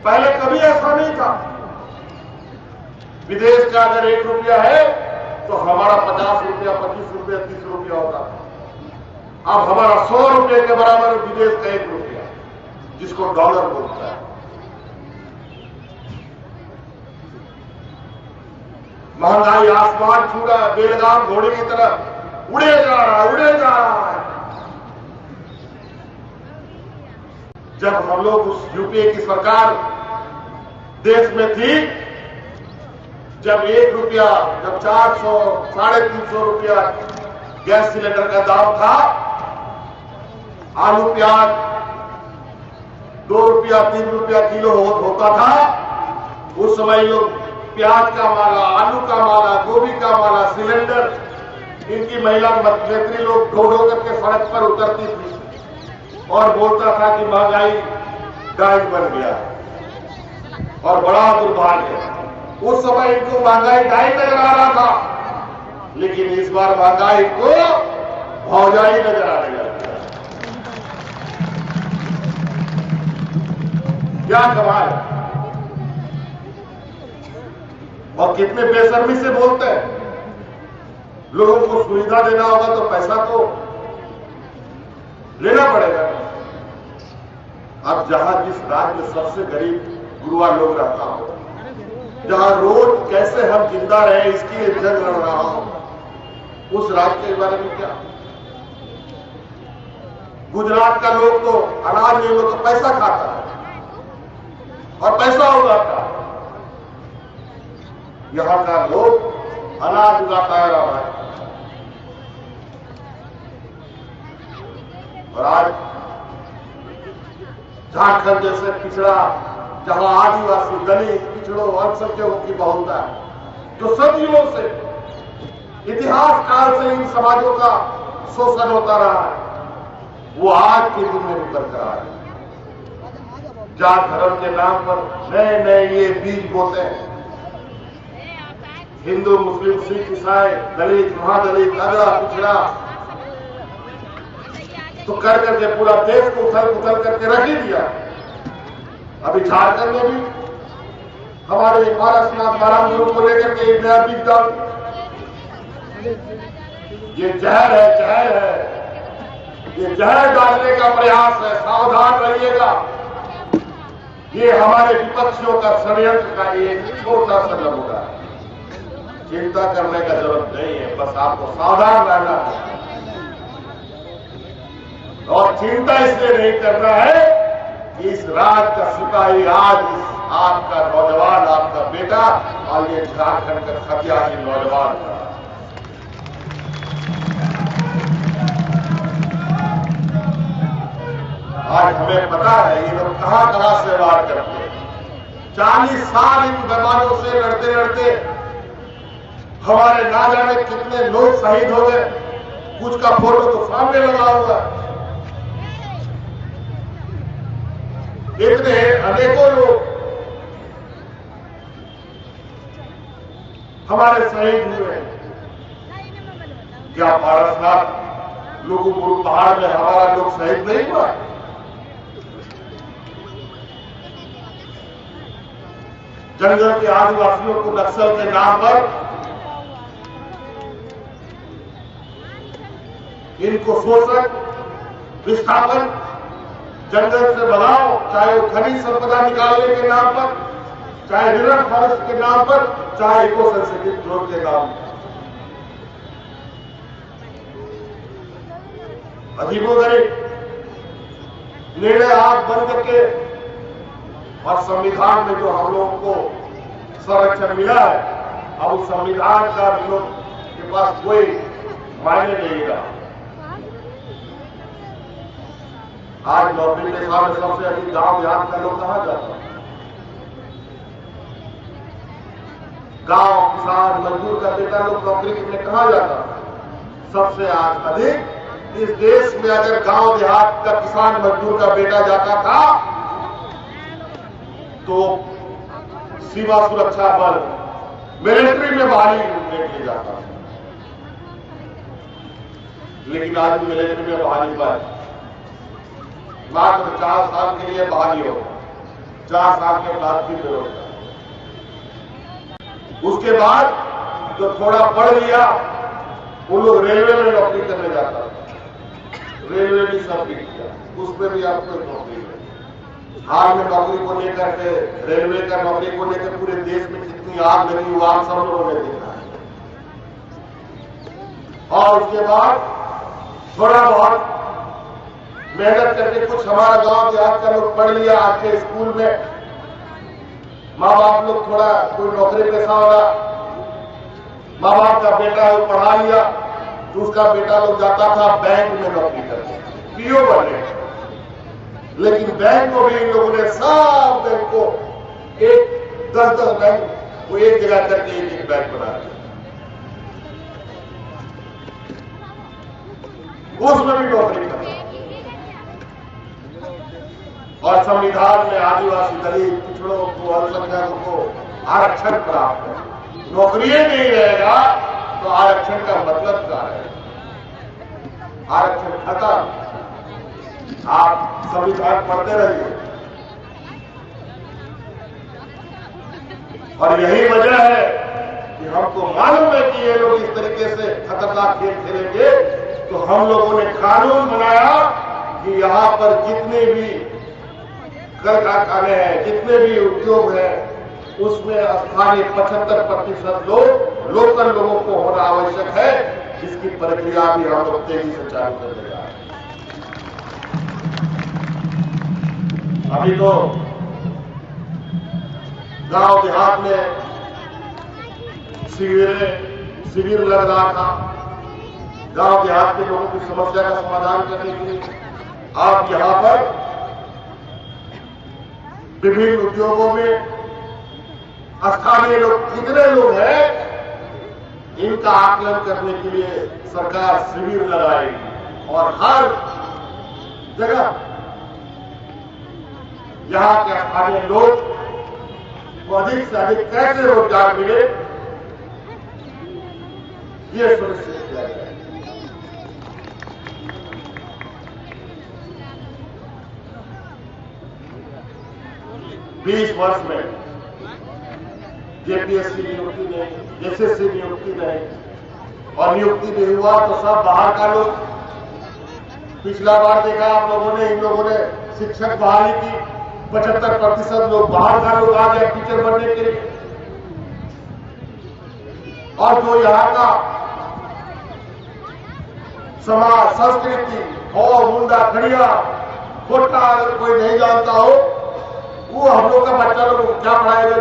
पहले कभी ऐसा नहीं था। विदेश का अगर 1 रुपया है तो हमारा 50 रुपया, 25 रुपया, 30 रुपया होता था। अब हमारा 100 रुपये के बराबर विदेश का 1 रुपया, जिसको डॉलर बोलता है। महंगाई आसमान छू रहा है, बेलगाम घोड़े की तरह उड़े जा रहा है, उड़े जा रहा है। जब हम लोग उस यूपीए की सरकार देश में थी जब 1 रुपया, जब 400, 350 रुपया गैस सिलेंडर का दाम था, आलू प्याज 2 रुपया 3 रुपया किलो होता था। उस समय लोग प्याज का माला, आलू का माला, गोभी का माला, सिलेंडर, इनकी महिला मंत्री लोग ढो करके सड़क पर उतरती थी और बोलता था कि महंगाई डाइन बन गया और बड़ा दुर्भाग्य। उस समय इनको महंगाई डाइन नजर आ रहा था, लेकिन इस बार महंगाई को भौजाई नजर आने लगी। क्या कमाल है और कितने बेशर्मी से बोलते हैं। लोगों को सुविधा देना होगा तो पैसा तो लेना पड़ेगा। अब जहां जिस राज्य में सबसे गरीब गुरुआ लोग रहता हो, जहां रोज कैसे हम जिंदा रहे इसकी जंग लड़ रहा हो, उस राज्य के बारे में क्या। गुजरात का लोग तो अनाज नहीं, लोग तो पैसा खाता है और पैसा उगाता है। यहां का लोग अनाज उगाता है रहा है। और आज झारखंड जैसे पिछड़ा, जहां आदिवासी, दलित, पिछड़ों, अल्पसंख्यकों की बहुलता है, जो सदियों से इतिहास काल से इन समाजों का शोषण होता रहा है, वो आज के दिन में भी बरकरार है। जात धर्म के नाम पर नए नए ये बीज बोते हैं। हिंदू, मुस्लिम, सिख, ईसाई, दलित, महादलित, अगड़ा, पिछड़ा तो कर करके पूरा देश को उथल करके रख ही दिया। अभी झारखंड में भी हमारे पारसनाथ बारामुरु को लेकर के एक नया बीज डाल, ये जहर है, जहर है, ये जहर डालने का प्रयास है। सावधान रहिएगा। ये हमारे विपक्षियों का षड्यंत्र का एक छोटा सा नमूना है। चिंता करने का जरूरत नहीं है, बस आपको सावधान रहना है। और चिंता इसलिए नहीं करना है कि इस राज का सिपाही आज आपका नौजवान, आपका बेटा और ये झारखंड का खतियानी नौजवान था। आज हमें पता है ये लोग कहां कहां से वार करते हैं। 40 साल इन बीमारियों से लड़ते लड़ते हमारे ना जाने कितने लोग शहीद हो गए। कुछ का फोटो तो सामने लगा हुआ है। इतने अनेकों लोग हमारे शहीद हुए। क्या पारसनाथ लुगुबुरु पहाड़ में हमारा लोग शहीद नहीं हुआ? जंगल के आदिवासियों को नक्सल के नाम पर इनको शोषण, विस्थापन, जंगल से भगाओ, चाहे वो खनिज संपदा निकालने के नाम पर, चाहे रिवर फॉरेस्ट के नाम पर, चाहे इको सेंसिटिव जोन के नाम पर। अजीबोगरीब निर्णय आंख बंद करके और संविधान में जो हम लोगों को संरक्षण मिला है, अब उस संविधान का हम लोग के पास कोई मायने नहीं रहा। आज नौकरी के सामने सबसे अधिक गांव देहात का लोग कहां जाता है? गांव किसान मजदूर का बेटा लोग नौकरी के लिए कहां जाता है? सबसे अधिक इस देश में अगर गांव देहात का किसान मजदूर का बेटा जाता था तो सीमा सुरक्षा बल, मिलिट्री में बहाली के लिए जाता था। लेकिन आज मिलिट्री में बहाली पर मात्र 4 साल के लिए बहाली हो, 4 साल के बाद फिर बेरोजगार। उसके बाद जो थोड़ा पढ़ लिया उन लोग रेलवे में नौकरी करने जाता था। रेलवे भी सब बिक गया, उसमें भी आपको नौकरी है। हाल में नौकरी को लेकर के, रेलवे का नौकरी को लेकर पूरे देश में कितनी आग लगी वो आप सब लोगों ने देखा है। और उसके बाद थोड़ा बहुत मेहनत करके कुछ हमारा गांव देहात का लोग पढ़ लिया, आके स्कूल में माँ बाप लोग थोड़ा कोई नौकरी पेशा वाला माँ बाप का बेटा है वो पढ़ा लिया, तो उसका बेटा लोग जाता था बैंक में नौकरी करने, पीओ बनने। लेकिन बैंक को भी इन लोगों ने सब बैंक को एक 10-10 बैंक को एक जगह करके एक बैंक बना दिया। उसमें भी नौकरी करना। और संविधान में आदिवासी, दलित, पिछड़ों को, अल्पसंख्यकों को आरक्षण प्राप्त है। नौकरी नहीं रहेगा तो आरक्षण का मतलब क्या है? आरक्षण खत्म। आप संविधान पढ़ते रहिए। और यही वजह है कि हमको मालूम है कि ये लोग इस तरीके से खतरनाक खेल खेलेंगे, तो हम लोगों ने कानून बनाया कि यहां पर जितने भी कल कारखाने हैं, जितने भी उद्योग हैं, उसमें स्थानीय 75% लोग लोकल लोगों को होना आवश्यक है, जिसकी प्रक्रिया भी हम लोग तेजी से चालू कर देगा। अभी तो गांव देहात में शिविर लग रहा था गांव देहात के लोगों की समस्या का समाधान करने के लिए। आप यहां पर विभिन्न उद्योगों में स्थानीय लोग कितने लोग हैं, इनका आकलन करने के लिए सरकार शिविर लगाएगी और हर जगह यहां के स्थानीय लोग को अधिक से अधिक कैसे रोजगार मिले, ये सुनिश्चित किया जाए। 20 वर्ष में जेपीएससी नियुक्ति नहीं, एसएससी नियुक्ति नहीं, और नियुक्ति नहीं हुआ तो सब बाहर का लोग। पिछला बार देखा आप लोगों ने, इन लोगों ने शिक्षक बहाली की, 75% लोग बाहर का लोग आ गए टीचर बनने के लिए। और जो यहां का समाज, संस्कृति और मुंडा खड़िया गोटा अगर कोई नहीं जानता हो, वो हम लोग का बच्चा लोगों को क्या पढ़ाएगा?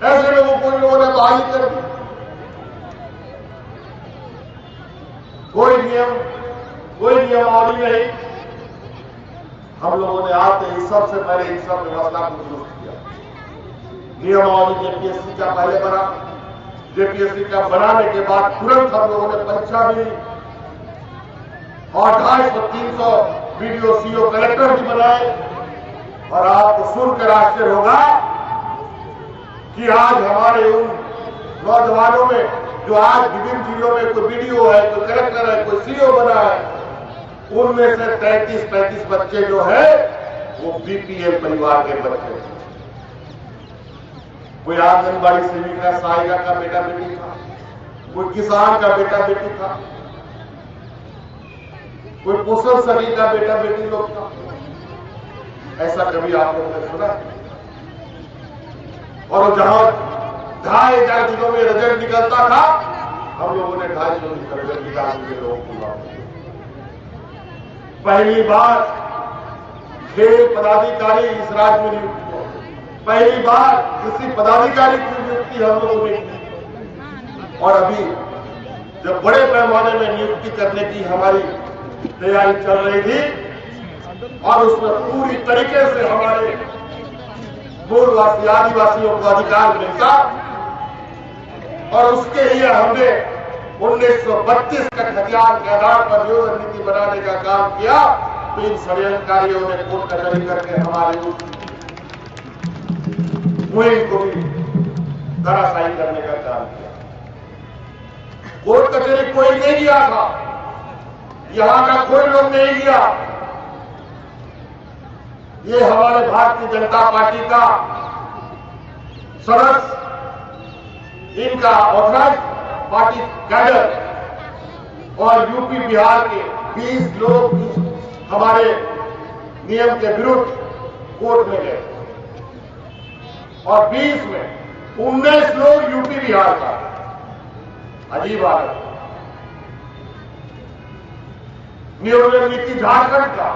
ऐसे लोगों को इन लोगों ने बहाली कर दी। कोई नियमावली नहीं। हम लोगों ने आते ही सबसे पहले इन सब व्यवस्था को दुरुस्त किया। नियमावली जेपीएससी का पहले बना, जेपीएससी का बनाने के बाद तुरंत हम लोगों ने परीक्षा भी और 250-300 वीडियो सीओ कलेक्टर भी बनाए। और आपको सुनकर आश्चर्य होगा कि आज हमारे उन नौजवानों में जो आज विभिन्न जिलों में कोई वीडियो है, कोई कलेक्टर है, कोई सीओ बना है, उनमें से 33-35 बच्चे जो है वो बीपीएल परिवार के बच्चे। कोई आंगनबाड़ी सेविका, सहायिका का बेटा बेटी था, कोई किसान का बेटा बेटी था, कोई पोषण सखी का बेटा बेटी लोग था। ऐसा कभी आप लोगों ने सुना? और जहां 2,500 जिलों में रिजल्ट निकलता था, हम लोगों ने 250 रिजल्ट निकाल के लोगों को। पहली बार खेल पदाधिकारी इस राज्य में नियुक्त हुआ। पहली बार किसी पदाधिकारी की नियुक्ति हम लोगों ने की। और अभी जब बड़े पैमाने में नियुक्ति करने की हमारी तैयारी चल रही थी, और उसमें पूरी तरीके से हमारे मूलवासी आदिवासियों को अधिकार मिलता, और उसके लिए हमने 1932 का खतियान के आधार पर नियोजन नीति बनाने का काम किया। तो इन षड्यंत्रकारियों ने कोर्ट कचहरी करके हमारे मुहिम को भी धराशायी करने का काम किया। कोर्ट कचहरी कोई नहीं गया था, यहां का कोई लोग नहीं गया। ये हमारे भारतीय जनता पार्टी का सदस्य, इनका ऑथराइज पार्टी कैडर और यूपी बिहार के 20 लोग हमारे नियम के विरुद्ध कोर्ट में गए, और 20 में 19 लोग यूपी बिहार का। अजीब बात है। नियोजन नीति झारखंड का,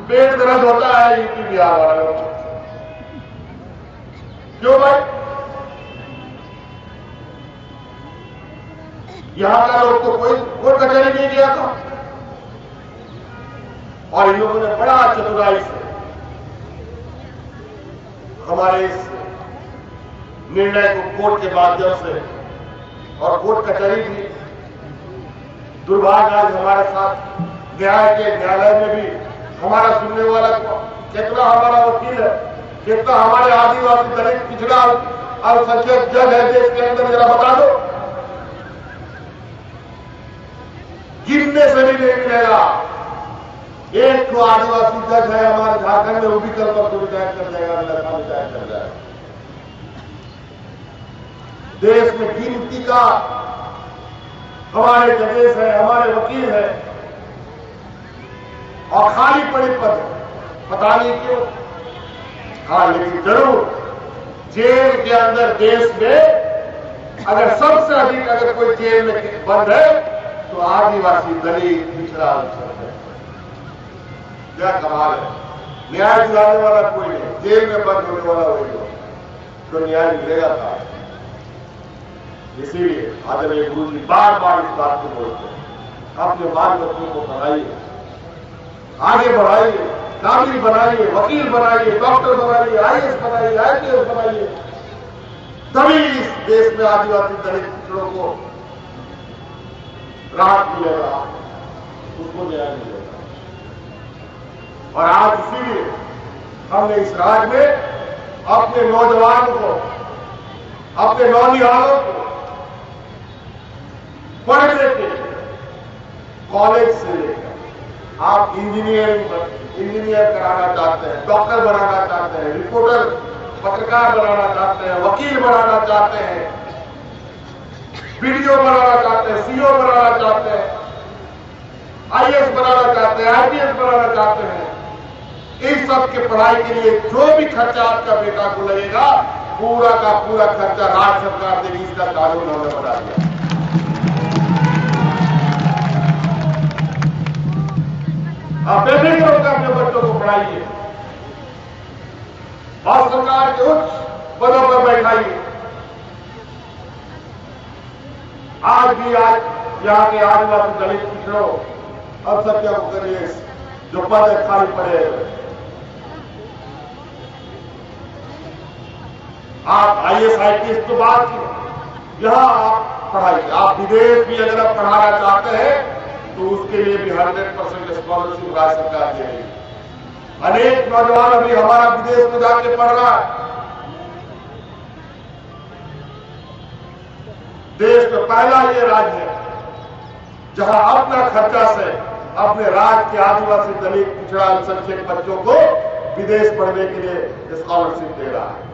पेट दर्द होता है यूपी बिहार वालों को। क्यों भाई? यहां का लोग तो कोई कोर्ट कचहरी नहीं गया था, और इन लोगों ने बड़ा चतुराई से हमारे इस निर्णय को कोर्ट के माध्यम से, और कोर्ट कचहरी भी दुर्भाग्य आज हमारे साथ न्यायालय में भी हमारा सुनने वाला कितना हमारा वकील है, कितना हमारे आदिवासी दलित पिछड़ा अल्पसंख्यक जज है देश के अंदर, जरा बता दो। गिनने से भी नहीं मिलेगा। एक तो आदिवासी जज है हमारे झारखंड में, वो भी कल पर रिटायर कर जाएगा, लड़का रिटायर कर जाएगा। देश में गिनती का हमारे जजेस है, हमारे वकील है, और खाली पड़े पद है, पता नहीं क्यों। हाँ, लेकिन जरूर जेल के अंदर देश में अगर सबसे अधिक अगर कोई जेल में बंद है तो आदिवासी दलित पिछड़ा अल्पसंख्यक है। क्या कमाल है। न्याय दिलाने वाला कोई नहीं, जेल में बंद होने वाला वही लोग, तो न्याय मिलेगा था। इसीलिए आदरणीय गुरु जी बार बार इस बात को बोलते हैं, अपने बाल बच्चों को पढ़ाइए, आगे बढ़ाइए, काबिल बनाइए, वकील बनाइए, डॉक्टर बनाइए, आईएएस बनाइए, आईपीएस बनाइए, तभी इस देश में आदिवासी दलित पिछड़ों को राहत मिलेगा, उसको न्याय मिलेगा। और आज इसीलिए हमने इस राज्य में अपने नौजवानों को, अपने नौनिहालों को पढ़ने के लिए कॉलेज से लेकर आप इंजीनियर कराना चाहते हैं, डॉक्टर बनाना चाहते हैं, रिपोर्टर पत्रकार बनाना चाहते हैं, वकील बनाना चाहते हैं, वीडियो बनाना चाहते हैं, सीओ बनाना चाहते हैं, आईएएस बनाना चाहते हैं, आईपीएस बनाना चाहते हैं, इन सब के पढ़ाई के लिए जो भी खर्चा आपका बेटा को लगेगा, पूरा का पूरा खर्चा राज्य सरकार देगी। इसका कानून हमने बना दिया। आप बेफिक्र होकर अपने बच्चों को पढ़ाइए, भारत सरकार के उच्च पदों पर बैठाइए। आज भी यहाँ के आदिवासी दलित पिछड़ों अल्पसंख्यकों के लिए जो पद खाली पड़े हुए, आप आईएएस आईपीएस तो बात की, यहां आप पढ़ाइए। आप विदेश भी अगर आप पढ़ाना चाहते हैं तो उसके लिए भी 100% स्कॉलरशिप राज्य सरकार दे रही है। अनेक नौजवान अभी हमारा विदेश में जाके पढ़ रहा है। देश में पहला ये राज्य है जहां अपना खर्चा से अपने राज्य के आदिवासी दलित पिछड़ा अल्पसंख्यक बच्चों को विदेश पढ़ने के लिए स्कॉलरशिप दे रहा है।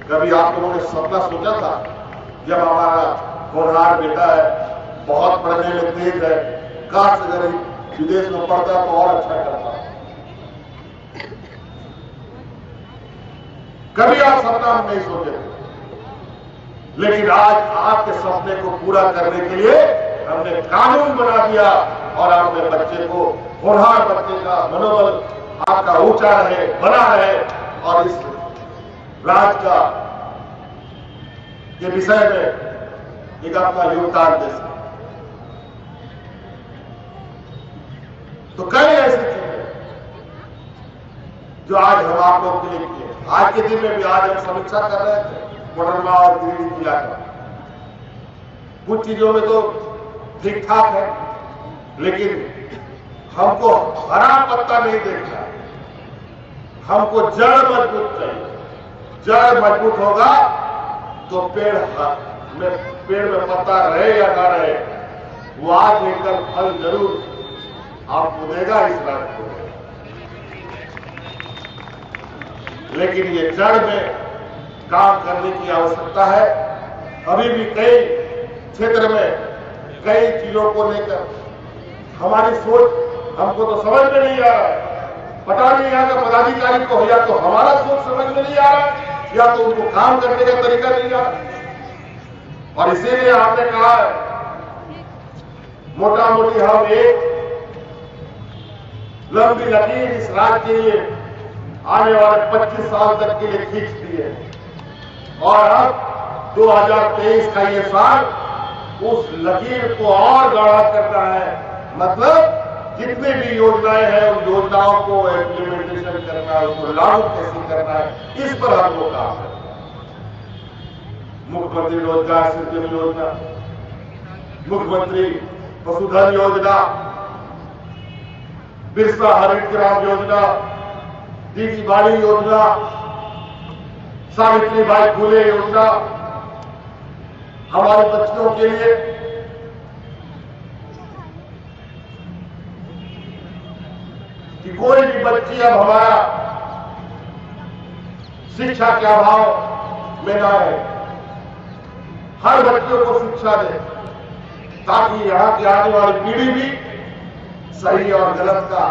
कभी आप लोगों ने सपना सोचा था जब हमारा होनहार बेटा है, बहुत पढ़ने में तेज है, काश अगर विदेश में पढ़ता तो और अच्छा करता। कभी आप सपना में नहीं सोचे थे, लेकिन आज आपके सपने को पूरा करने के लिए हमने कानून बना दिया, और आपने बच्चे को, होनहार बच्चे का मनोबल आपका ऊंचा रहे, बना रहे, और इस राज्य का ये विषय में एक अपना योगदान दे सके। तो कई ऐसी चीजें जो आज हम आप लोग के लिए किए। आज के दिन में भी आज हम समीक्षा कर रहे थे कोडरमा और गिरिडीह जिला का। कुछ चीजों में तो ठीक ठाक है, लेकिन हमको हरा पत्ता नहीं देखना, हमको जड़ मजबूत चाहिए। जड़ मजबूत होगा तो पेड़ में पत्ता रहे या ना रहे, वो आज लेकर फल जरूर आपको देगा, इस राज्य को। लेकिन ये जड़ में काम करने की आवश्यकता है। अभी भी कई क्षेत्र में कई चीजों को लेकर हमारी सोच हमको तो समझ में नहीं आ रहा है। पता नहीं यहाँ का पदाधिकारी को, या तो हमारा सोच समझ में नहीं आ रहा है, या तो उनको काम करने का तरीका नहीं आ रहा। और इसीलिए आपने कहा है, मोटा मोटी हम एक लंबी लकीर इस राज्य के लिए आने वाले 25 साल तक के लिए खींच दिए और अब 2023 का ये साल उस लकीर को और गाढ़ा करना है। मतलब जितनी भी योजनाएं हैं उन योजनाओं को इम्प्लीमेंटेशन करना है, उसको लागू कैसे करना है, इस पर हमको काम है। मुख्यमंत्री रोजगार सृजन योजना, मुख्यमंत्री पशुधन योजना, बिरसा हरित ग्राम योजना, दीदी बाड़ी योजना, सावित्रीबाई फुले योजना, हमारे बच्चों के लिए कि कोई भी बच्ची अब हमारा शिक्षा के अभाव में ना रहे, हर बच्चों को शिक्षा दे ताकि यहां की आने वाली पीढ़ी भी सही और गलत का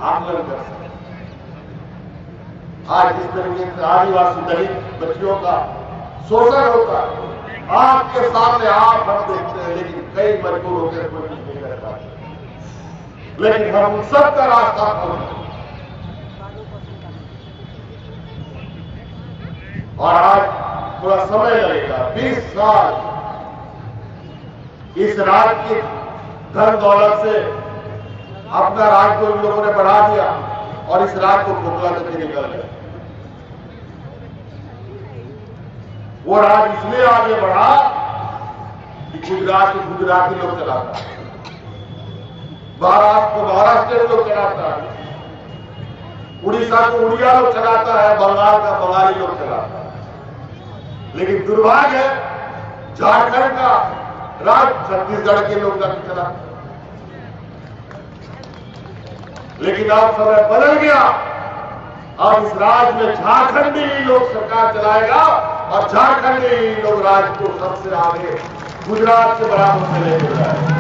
आकलन कर सके। आज इस तरीके से आदिवासी दलित बच्चियों का शोषण होता है, आपके सामने आप हम देखते हैं, लेकिन कई मजबूर होकर कोई कुछ नहीं कर पाते। लेकिन हम उन सबका रास्ता खोलें और आज थोड़ा समय लगेगा, 20 साल इस राज्य की धन दौलत से अपना राज्य को इन लोगों ने बढ़ा दिया और इस राज्य को खोखला करके निकल गए। वो राज्य इसलिए आगे बढ़ा कि गुजरात को गुजराती लोग चलाता है, महाराष्ट्र को महाराष्ट्र लोग चलाता है, उड़ीसा को उड़िया लोग चलाता है, बंगाल का बंगाली लोग चलाता है। लेकिन दुर्भाग्य है झारखंड का राज्य छत्तीसगढ़ के लोग नहीं चलाते। लेकिन अब समय बदल गया, अब इस राज्य में झारखंड में ही लोग सरकार चलाएगा और झारखंड में ही लोग राज्य को सबसे आगे गुजरात से बराबर से लेकर जाएगा।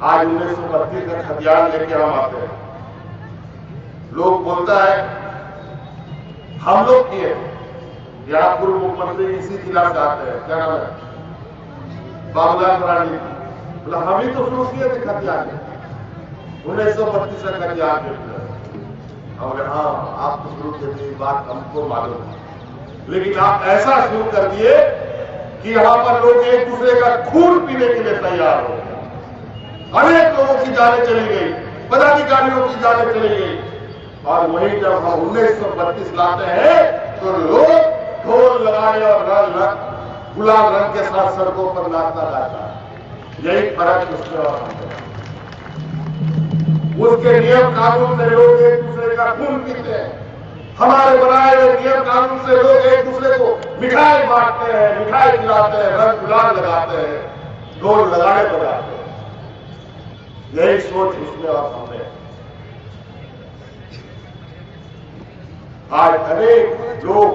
आज 1932 का खतियान लेके हम आते हैं, लोग बोलता है हम लोग किए, यहां पूर्व मुख्यमंत्री इसी जिला से आते हैं, क्या नाम है, बाबूलाल मरांडी, बोला हम ही तो शुरू किए थे खतियान 1932 का खतियान। और हाँ आप तो शुरू किए थे, बात हमको मालूम है, लेकिन आप ऐसा शुरू कर दिए कि यहां पर लोग एक दूसरे का खून पीने के लिए तैयार हो गए। अनेक लोगों की जानें चली गई, पदाधिकारियों की जानें चली गई, और वहीं जब हम 1932 लाते हैं तो लोग ढोल लगाने और गुलाल रंग के साथ सड़कों पर नाचना गाता है। यही फर्क उसमें और हमने। उसके नियम कानून से लोग एक दूसरे का खून पीते हैं, हमारे बनाए हुए नियम कानून से लोग एक दूसरे को मिठाई बांटते हैं, मिठाई खिलाते हैं, रंग गुलाल लगाते हैं, ढोल लगाने बजाते हैं। यही सोच उसमें और हमने। आज अनेक लोग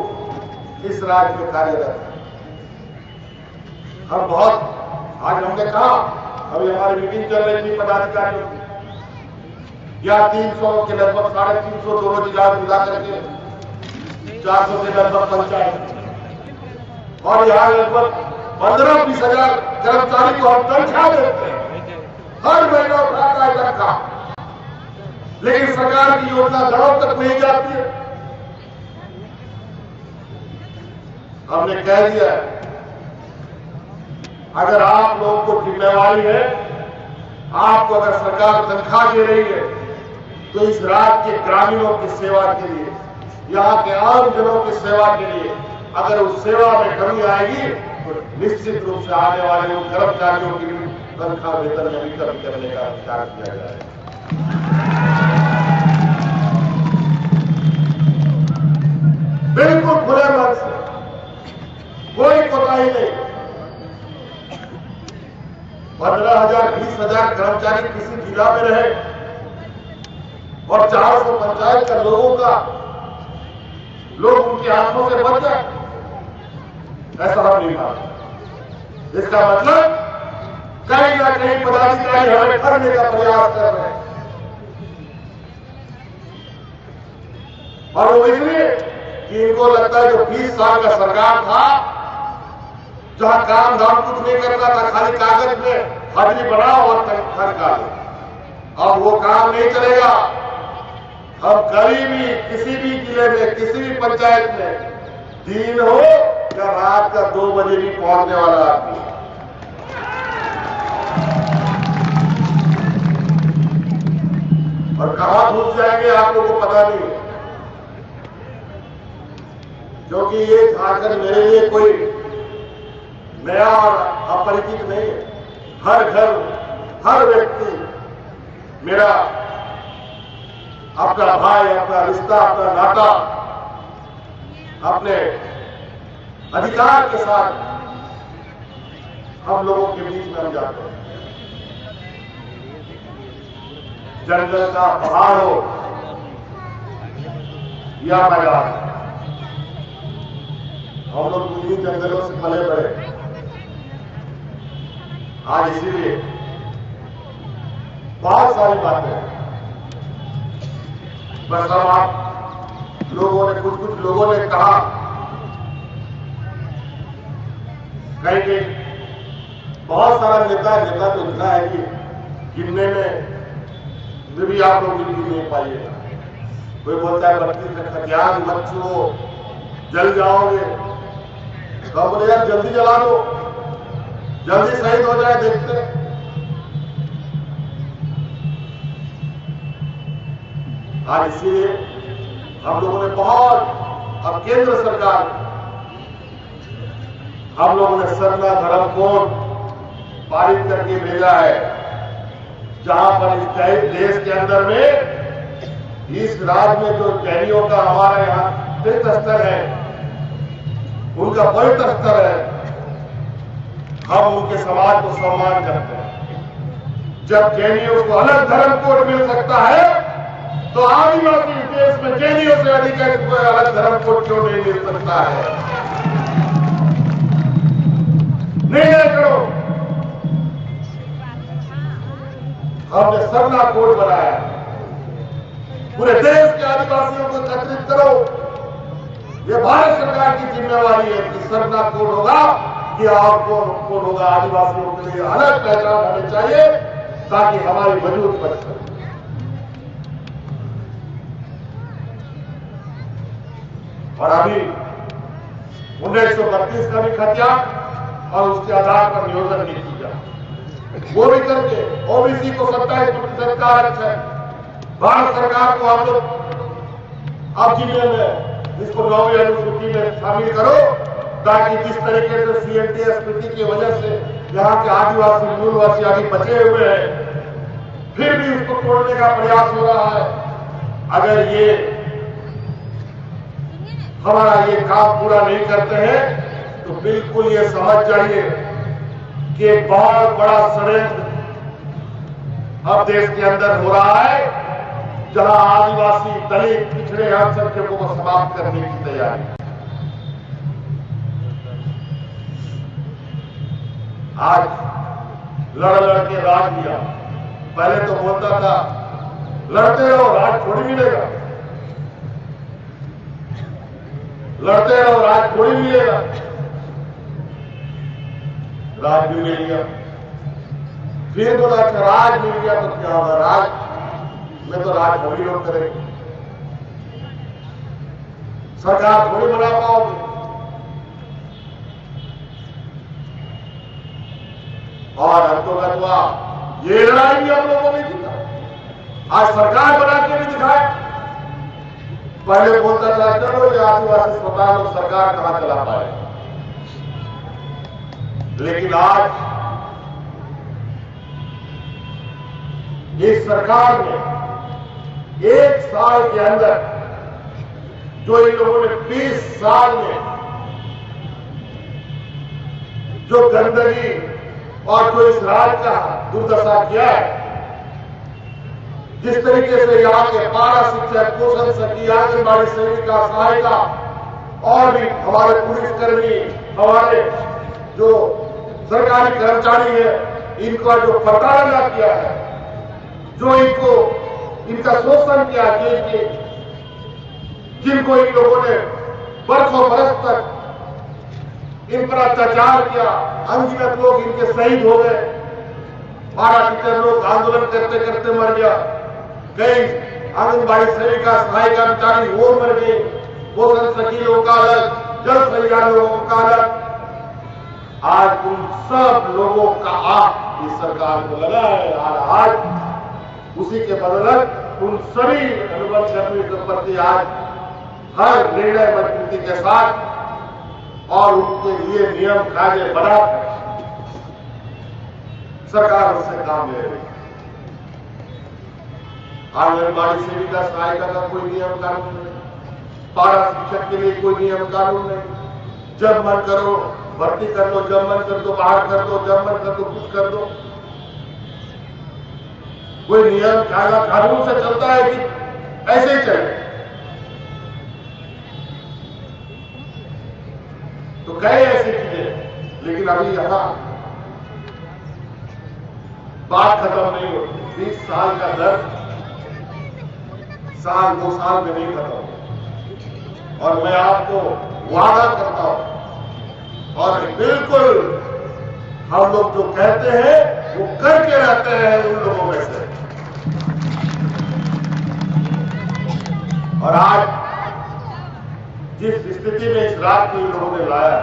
इस राज्य में कार्यरत हैं। हम बहुत, आज हमने कहा, अभी हमारी मीटिंग चल रही थी पदाधिकारियों की, या 300 के लगभग 350 दोनों जिला मिला करके 400 के लगभग पंचायत, और यहाँ लगभग 15-20 हजार कर्मचारी को हम तनख्वाह देते हैं, हर महीना उठाता है तनख्वाह, लेकिन सरकार की योजना घरों तक नहीं जाती है। हमने कह दिया है, अगर आप लोगों को जिम्मेवारी है, आपको अगर सरकार तनख्वाह दे रही है, तो इस राज्य के ग्रामीणों की सेवा के लिए, यहाँ के आम जनों की सेवा के लिए अगर उस सेवा में कमी आएगी तो निश्चित रूप से आने वाले उन कर्मचारियों की भी तनख्वाह वेतन में भी कमी करने का विचार किया जाएगा। बिल्कुल खुले मन से, कोई कोताही नहीं। 15,000 20,000 कर्मचारी किसी जिला में रहे और 400 पंचायत का लोगों का लोग उनके हाथों से बच जाए, ऐसा हम नहीं मानते। इसका मतलब कहीं ना कहीं पदाधिकारी हमें करने का प्रयास कर रहे हैं, और वो इसलिए कि इनको लगता है जो 20 साल का सरकार था, जहां काम धाम कुछ नहीं करना था, खाली कागज में हाजिरी बढ़ाओ और तनख्वाह निकालो, अब वो काम नहीं चलेगा। हम कभी भी किसी भी जिले में किसी भी पंचायत में दिन हो या रात का 2 बजे भी पहुंचने वाला आदमी। और कहां घुस जाएंगे आप लोगों को पता नहीं है, क्योंकि ये झारखंड मेरे लिए कोई नया और अपरिचित नहीं है। हर घर, हर व्यक्ति मेरा अपना भाई, अपना रिश्ता, अपना नाता, अपने अधिकार के साथ हम लोगों के बीच में हम जाते हैं। जंगल का पहाड़ हो या मैदान, हम लोग दूसरी जंगलों से पले बढ़े। आज इसीलिए बहुत सारी बातें हैं, बस अब आप लोगों ने कुछ लोगों ने कहा, कहीं बहुत सारा नेता तो इतना है कि गिनने में भी आप लोग गिन नहीं पाइएगा। कोई बोलता है 32 का खतियान मत छुओ, जल जाओगे। तो बोले यार जल्दी जला दो, जल्दी शहीद हो जाए, देखते हैं। आज इसीलिए हम लोगों ने बहुत, अब केंद्र सरकार, हम लोगों ने सरना धर्म कोड पारित करके भेजा है, जहां पर इस देश के अंदर में, इस राज्य में जो कैदियों का हमारे यहां तीर्थ स्तर है, उनका पवित्र स्तर है, हम उनके समाज को सम्मान करते हैं। जब जैनियों को अलग धर्म कोड मिल सकता है, तो आदिवासी इस देश में जैनियों से अधिक कोई अलग धर्म कोड क्यों नहीं मिल सकता है? निर्णय करो। हमने सरना कोड बनाया, पूरे देश के आदिवासियों को एकत्रित करो। यह भारत सरकार की जिम्मेवारी है कि सरना कोड होगा कि और कोड होगा, आदिवासियों के लिए अलग पहचान होनी चाहिए ताकि हमारी वजूद बच सके। और अभी 1932 का भी खतियान और उसके आधार पर नियोजन नहीं किया, वो भी करके ओबीसी को 27% का आरक्षण, भारत सरकार को हम लोग अब जिले में इसको 9वीं अनुसूची में शामिल करो, ताकि जिस तरीके से CNTS की वजह से यहाँ के आदिवासी मूलवासी अभी बचे हुए हैं, फिर भी उसको तोड़ने का प्रयास हो रहा है। अगर ये हमारा ये काम पूरा नहीं करते हैं तो बिल्कुल ये समझ जाइए कि एक बहुत बड़ा षड्यंत्र अब देश के अंदर हो रहा है, जहां आदिवासी, दलित, पिछड़े अल्पसंख्यकों को समाप्त करने की तैयारी। आज लड़ के राज दिया। पहले तो बोलता था लड़ते रहो राज थोड़ी मिलेगा, लड़ते रहो राज थोड़ी मिलेगा। राज भी मिल गया, फिर बोला राज मिल गया तो क्या होगा, राज में तो राज थोड़ी लोग करेंगे, सरकार थोड़ी बना पाओगे। और हम तो लगवा ये लड़ाई भी हम लोगों ने जीता, आज सरकार बना के भी दिखाए। पहले बोलता था चलो ये आदिवासी अस्पताल और सरकार कहां चला पाए, लेकिन आज इस सरकार ने 1 साल के अंदर जो इन लोगों ने 20 साल में जो गंदगी और जो इस राज्य का दुर्दशा किया है, जिस तरीके से यहाँ के पारा शिक्षक, पोषण सखी, आंगनबाड़ी सेविका, सहायिका और भी हमारे पुलिसकर्मी, हमारे जो सरकारी कर्मचारी है, इनका जो प्रताड़ना किया है, जो इनका शोषण किया, जिनको इन लोगों ने बरसों बरस तक इन पर अत्याचार किया, अनगिनत लोग इनके शहीद हो गए, 12 टीचर लोग आंदोलन करते करते मर गया, कई आंगनबाड़ी सेविका सहायिका बेचारी वो मर गई, पोषण सखी लोगों का अलग, जल सैया लोगों का अलग। आज उन सब लोगों का आग इस सरकार को लगा है और आज उसी के बदौलत उन सभी अनुबंध कर्मियों के प्रति आज हर निर्णय मजबूती के साथ और उनके लिए नियम कायदे बना सरकार उससे काम ले रही। आंगनबाड़ी सेविका सहायिका का कोई नियम कानून नहीं, पारा शिक्षक के लिए कोई नियम कानून नहीं। जब मन करो भर्ती कर दो, जब मन कर दो बाहर कर दो, जब मन कर दो कुछ कर दो। कोई नियम कायदा कानून से चलता है कि ऐसे ही चले? तो कई ऐसी चीजें, लेकिन अभी यहां बात खत्म नहीं होती। 20 साल का दर्द साल 2 साल में नहीं खत्म होता। और मैं आपको वादा करता हूं और बिल्कुल हम लोग जो कहते हैं वो करके रहते हैं उन लोगों में से। और आज जिस स्थिति में इस राज्य को इन लोगों ने लाया,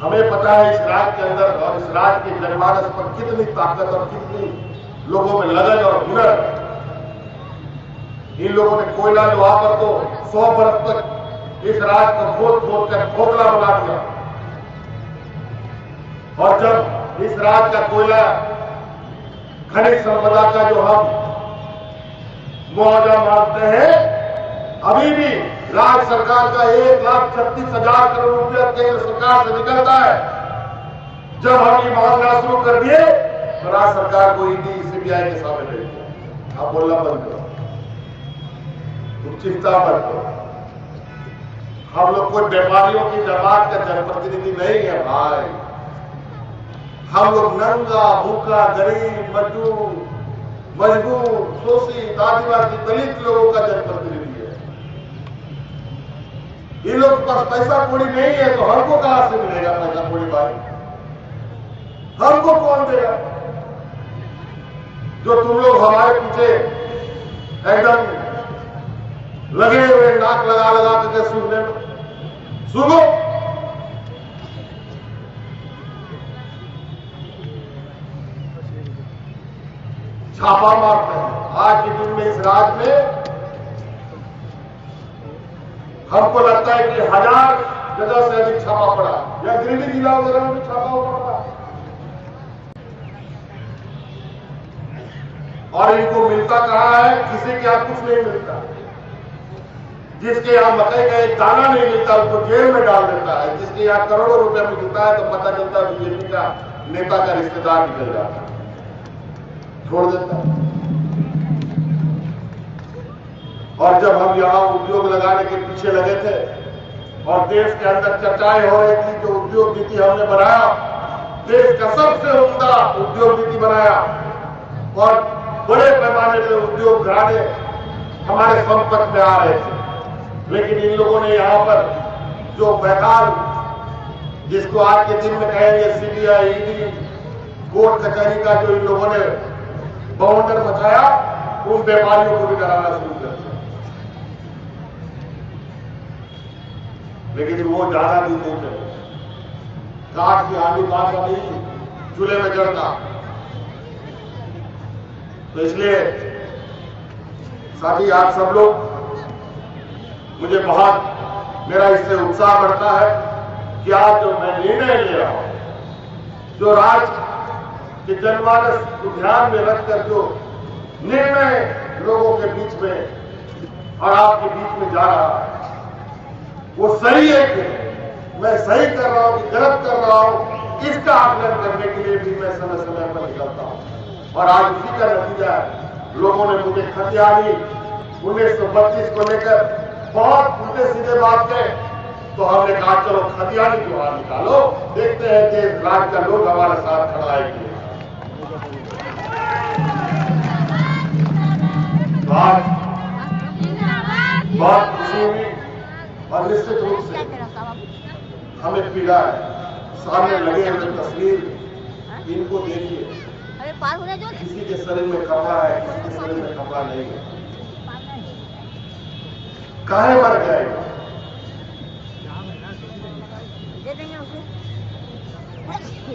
हमें पता है इस राज्य के अंदर और इस राज्य के जनमानस पर कितनी ताकत और कितनी लोगों में लगन और हुनर। इन लोगों ने कोयला लोहा पर तो 100 बरस तक इस राज्य को खोद खोद कर खोखला बना दिया। और जब इस राज्य का कोयला खनिज संपदा का जो हम मुआवजा मांगते हैं, अभी भी राज्य सरकार का 1,36,000 करोड़ रुपया केंद्र सरकार से निकलता है। जब हम ये मांगना शुरू कर दिए तो राज्य सरकार को ईडी सीबीआई के सामने भेज दिया। आप बोलना बंद करो, तुम चिंता मत करो। हम लोग कोई व्यापारियों की जमात का जनप्रतिनिधि नहीं है भाई। हम लोग नंगा भूखा गरीब मजबूर शोषित आदिवासी दलित लोगों का जनप्रतिनिधि है। इन लोग के पास पैसा कौड़ी नहीं है तो हमको कहां से मिलेगा पैसा कौड़ी भाई? हमको कौन देगा? जो तुम लोग हमारे पीछे एकदम लगे हुए नाक लगा लगा करके सुनने में, सुनो छापा मारते हैं। आज के दिन में इस राज्य में हमको लगता है कि 1000 जगह से अधिक छापा पड़ा, या गिरिडीह जिला वगैरह में छापा पड़ा। और इनको मिलता कहां है? किसी के यहां कुछ नहीं मिलता। जिसके यहां मकई का एक दाना नहीं मिलता उसको जेल में डाल देता है। जिसके यहां करोड़ों रुपए मिलता है तो पता चलता है बीजेपी का नेता का रिश्तेदार निकल जाता है, छोड़ देता है। और जब हम यहां उद्योग लगाने के पीछे लगे थे और देश के अंदर चर्चाएं हो रही थी जो उद्योग नीति हमने बनाया, देश का सबसे उम्दा उद्योग नीति बनाया और बड़े पैमाने पर उद्योग घराने हमारे संपर्क में आ रहे थे। लेकिन इन लोगों ने यहां पर जो बेकार, जिसको आज के दिन में कहेंगे सीबीआई ईडी कोर्ट कचहरी का जो इन लोगों ने बवंडर मचाया, उन व्यापारियों को भी डराना शुरू कर दिया। लेकिन वो ज्यादा दिन नहीं चले। काट की आलू काटा नहीं, चूल्हे में जड़ता। तो इसलिए साथी आप सब लोग, मुझे बहुत मेरा इससे उत्साह बढ़ता है कि आज जो मैं निर्णय ले रहा हूं, जो राज्य के जनमानस को ध्यान में रखकर जो निर्णय लोगों के बीच में और आपके बीच में जा रहा है, वो सही है कि मैं सही कर रहा हूं कि गलत कर रहा हूं, इसका आकलन करने के लिए भी मैं समय समय पर निकलता हूं। और आज उसी का नतीजा है। लोगों ने मुझे खतियानी 1932 को लेकर बहुत उल्टे सीधे बात कहे, तो हमने कहा चलो खतियानी त्योहार निकालो, देखते हैं कि राज्य का लोग हमारे साथ खड़ा है कि बहुत खुशी हुई। और निश्चित रूप से हमें पीड़ा है। सामने लगे हुए तस्वीर इनको देखिए, किसी के शरीर में कपड़ा है, किसी के शरीर में कपड़ा नहीं है। काहे मर गए,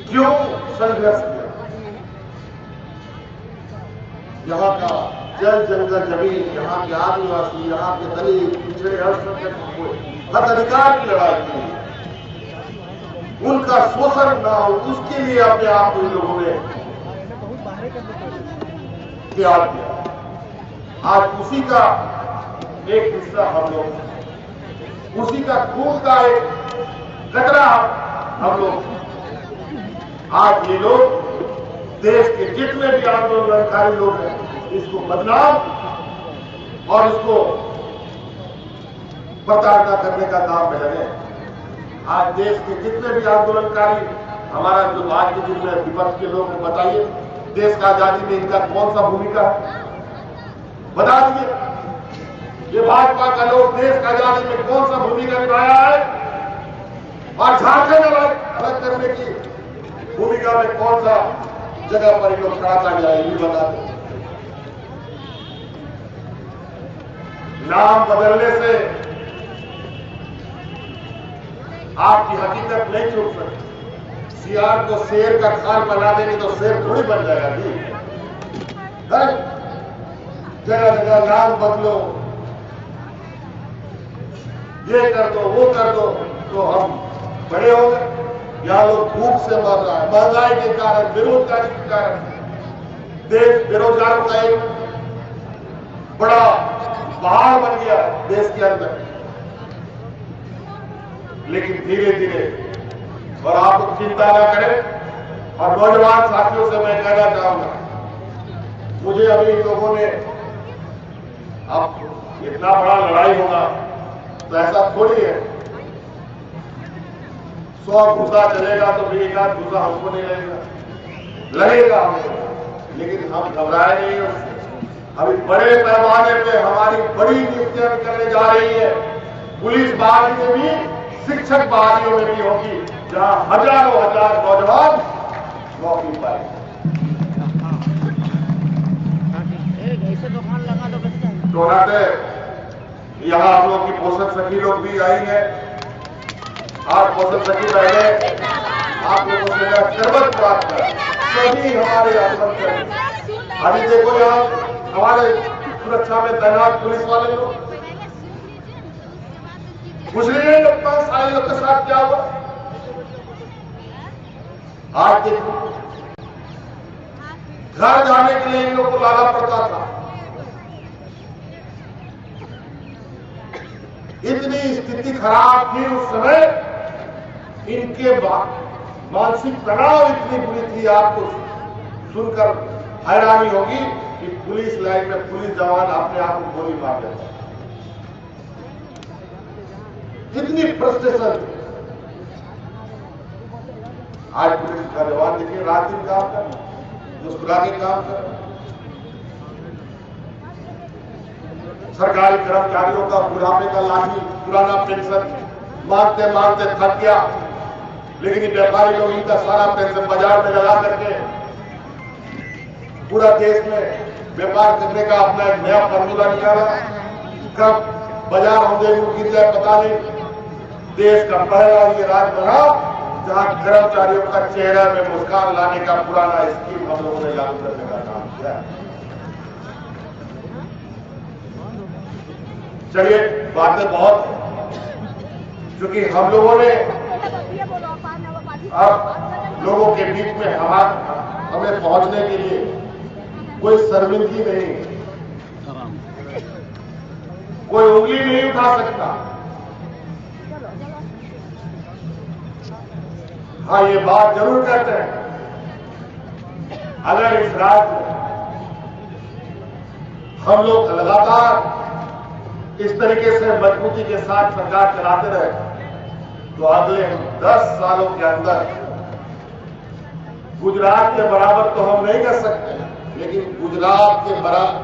क्यों संघर्ष किया। यहाँ का जल जंगल जमीन, यहाँ के आदिवासी, यहाँ के दलित पिछड़े हर अधिकार की लड़ाई की, उनका शोषण ना हो उसके लिए अपने आप को इन लोगों ने त्याग किया। आज उसी का एक हिस्सा हम लोग, उसी का खून का एक कतरा हम लोग। आज ये लोग देश के जितने भी आंदोलनकारी लोग हैं इसको बदनाम और इसको प्रताड़ना करने का काम में लगे। आज देश के जितने भी आंदोलनकारी, हमारा जो आज के दिन में विपक्ष के लोग हैं, बताइए देश का आजादी में इनका कौन सा भूमिका है, बता दीजिए। ये भाजपा का लोग देश का आजादी में कौन सा भूमिका निभाया है और झारखंड अलग करने की भूमिका में कौन सा जगह पर लोग खड़ा गया, ये बता दें। नाम बदलने से आपकी हकीकत नहीं छूट सकती। सियार को शेर का खाल बना देंगे तो शेर थोड़ी बन जाएगा जी। जगह जगह नाम बदलो, ये कर दो वो कर दो तो हम बड़े हो गए। यहाँ लोग भूख से मर रहा है, महंगाई के कारण, बेरोजगारी के कारण। देश बेरोजगारों का एक बड़ा पहाड़ बन गया देश के अंदर। लेकिन धीरे धीरे, और आप लोग चिंता न करें। और नौजवान साथियों से मैं कहना चाहूंगा, मुझे अभी इन लोगों ने, अब इतना बड़ा लड़ाई होगा तो ऐसा थोड़ी है 100 घुसा चलेगा तो भी एक आध घुसा हमको नहीं लगेगा हमें, लेकिन हम घबराए नहीं उससे। अभी बड़े पैमाने पे हमारी बड़ी नियुक्तियां करने जा रही है। पुलिस बहाली में भी, शिक्षक बहालियों में भी होगी, जहां हजारों हजार नौजवान नौकरी पाएंगे। तो यहाँ हम लोग की पोषण सखी लोग भी आई है। आज पोषण सखी पहले आप लोगों से शरबत प्राप्त कर सभी हमारे आंदोलन। अभी देखो यहाँ हमारे सुरक्षा में तैनात पुलिस वाले लोग कुछ नहीं है, 5 साल लोग के साथ क्या हुआ आज देखो। घर जाने के लिए इन लोग को लाना पड़ता था। इतनी स्थिति खराब थी उस समय, इनके मानसिक तनाव इतनी बुरी थी, आपको सुनकर हैरानी होगी कि पुलिस लाइन में पुलिस जवान अपने आप को गोली मार देता। कितनी फ्रस्ट्रेशन थी। आज पुलिस का जवान देखिए रात दिन काम कर, मुस्कुरा के काम कर। सरकारी कर्मचारियों का बुढ़ापे का लाठी, पुराना पेंशन मांगते मांगते थक गया, लेकिन व्यापारी लोग इनका सारा पेंशन बाजार में लगा करके पूरा देश में व्यापार करने का अपना एक नया फॉर्मूला निकाला। कब बाजार होंगे गिर जाए पता नहीं। देश का पहला ये राज्य बना जहां कर्मचारियों का चेहरा में मुस्कान लाने का पुराना स्कीम हम लोगों ने लागू करने का काम किया। चलिए बातें बहुत हैं, क्योंकि हम लोगों ने अब लोगों के बीच में हमें पहुंचने के लिए कोई शर्मिंदगी नहीं, कोई उंगली नहीं उठा सकता। हाँ, ये बात जरूर कहते हैं, अगर इस राज्य में हम लोग लगातार इस तरीके से मजबूती के साथ सरकार चलाते रहे तो अगले 10 सालों के अंदर गुजरात के बराबर तो हम नहीं कर सकते, लेकिन गुजरात के बराबर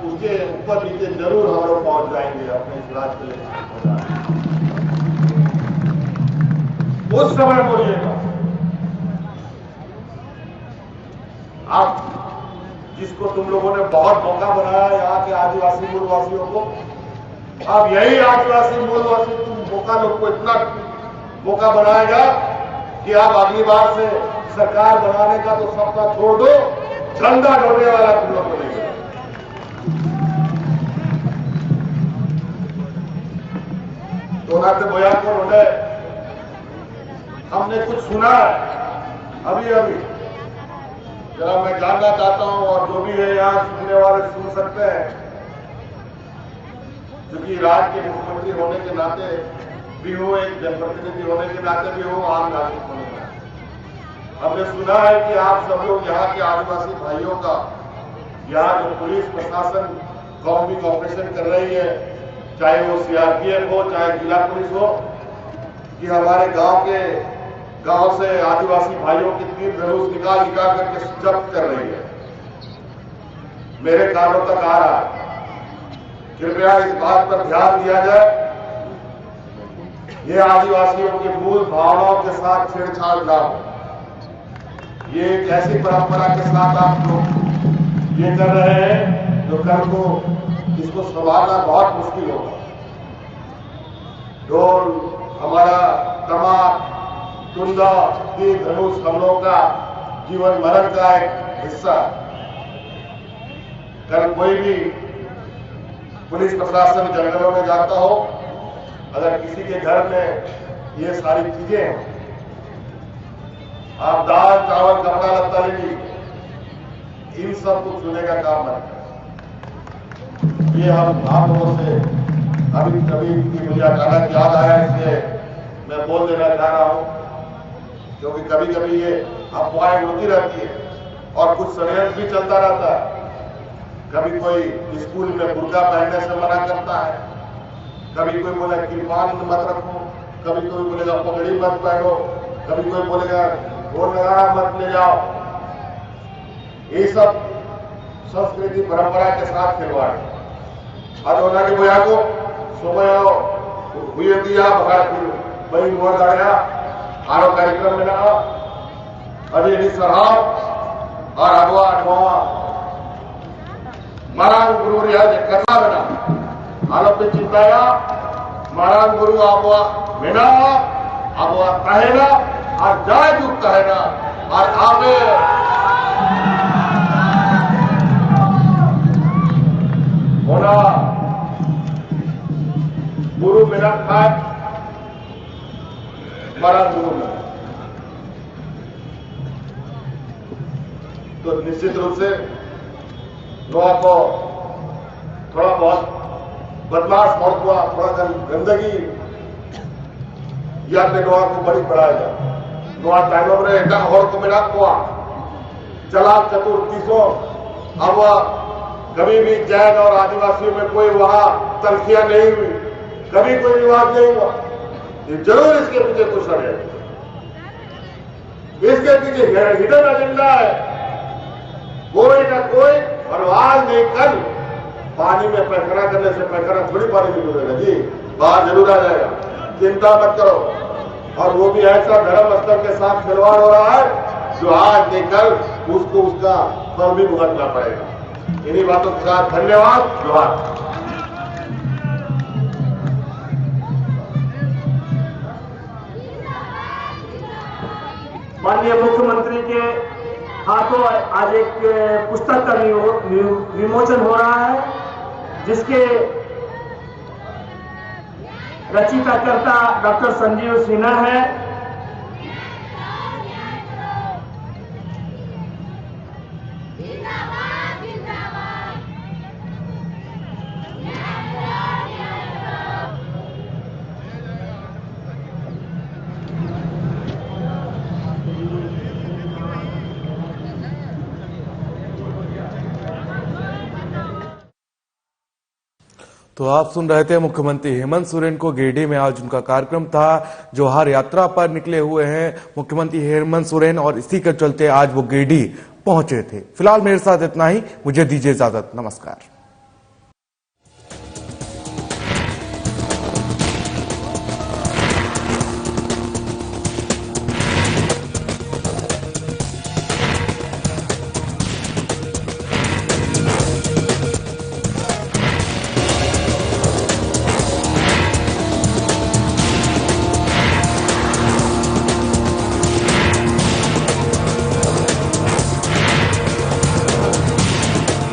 उसके ऊपर नीचे जरूर हम लोग पहुंच जाएंगे अपने इस राज्य के लिए। उस समय बोलिएगा आप, जिसको तुम लोगों ने बहुत मौका बनाया यहाँ के आदिवासी मूलवासियों को, अब यही आदिवासी मूलवासी तुम मौका लोग को इतना मौका बनाएगा कि आप अगली बार से सरकार बनाने का तो सपना छोड़ दो, झंडा ढोने वाला तुम लोग को नहीं। तो बोया को रोने हमने कुछ सुना है अभी जरा मैं जानना चाहता हूं, और जो भी है यहाँ सुनने वाले सुन सकते हैं, क्योंकि राज्य के मुख्यमंत्री होने के नाते भी हो, एक जनप्रतिनिधि होने के नाते भी हो, आम नागरिक होने के नाते हमने सुना है कि आप सब लोग यहाँ के आदिवासी भाइयों का, यहाँ जो पुलिस प्रशासन कॉम्बिंग ऑपरेशन कर रही है, चाहे वो सीआरपीएफ हो चाहे जिला पुलिस हो, कि हमारे गांव से आदिवासी भाइयों की तीर धनुष निकाल करके जब्त कर रही है, मेरे कानों तक आ रहा है। कृपया इस बात पर ध्यान दिया जाए, ये आदिवासियों की मूल भावनाओं के साथ छेड़छाड़ ना हो। ये एक ऐसी परंपरा के साथ आप लोग ये कर रहे हैं जो कल को इसको संभालना बहुत मुश्किल होगा। ढोल हमारा कमार टुंडा तीर धनुष हम लोगों का जीवन मरण का एक हिस्सा। कल कोई भी पुलिस प्रशासन जंगलों में जाता हो, अगर किसी के घर में ये सारी चीजें हैं, आप दाल चावल कपड़ा लत्ता ले लीजिए, इन सब को छूने का काम न करें। ये हम आप लोगों से अभी कभी की मुझे अचानक याद आया, इसलिए मैं बोल देना चाह रहा हूं, क्योंकि कभी कभी ये अफवाहें उड़ती रहती है और कुछ षड्यंत्र भी चलता रहता है। कभी कोई स्कूल में बुर्का पहनने से मना करता है, कभी कोई बोले किरपान मत रखो, कभी कोई बोलेगा पगड़ी मत पहनो, कभी कोई बोलेगा ढोल नगाड़ा मत ले जाओ। ये सब संस्कृति परंपरा के साथ खिलवाड़। आज होना के बोया को समय हुए दिया बघाड़ वही मोड़ गाड़िया आरो कार्यक्रम में ना अजय निसराव और अगवा अठवा महाराज गुरु कथा बना आलोक चिंताया महाराज गुरु अगवा बिना अगवा कहेना और जाय दुख कहेना और आगे होना गुरु बिना खाए महाराज गुरु में। तो निश्चित रूप से लोगों को थोड़ा बहुत बदमाश और थोड़ा गंदगी या लोगों को बड़ी बढ़ाएगा। नोआ टाइमों में एक और को मिला को चला चतुर्थीसों अब कभी भी जैन और आदिवासियों में कोई वहां तलखियां नहीं हुई, कभी कोई विवाद नहीं हुआ। ये जरूर इसके पीछे कुछ है, इसके पीछे हिडन एजेंडा है कोई ना कोई। और आज नहीं कल पानी में पैखाना करने से पैखाना थोड़ी पानी में डूबेगा जी, बाहर जरूर आ जाएगा, चिंता मत करो। और वो भी ऐसा धर्म स्तर के साथ खिलवाड़ हो रहा है जो आज नहीं कल उसको उसका फल भी भुगतना पड़ेगा। इन्हीं बातों के साथ धन्यवाद, जोहार। माननीय मुख्यमंत्री के हाथों आज एक पुस्तक का विमोचन हो रहा है, जिसके रचयिताकर्ता डॉक्टर संजीव सिन्हा है। तो आप सुन रहे थे मुख्यमंत्री हेमंत सोरेन को गिरिडीह में आज उनका कार्यक्रम था। जोहार यात्रा पर निकले हुए हैं मुख्यमंत्री हेमंत सोरेन और इसी के चलते आज वो गिरिडीह पहुंचे थे। फिलहाल मेरे साथ इतना ही, मुझे दीजिए इजाजत, नमस्कार।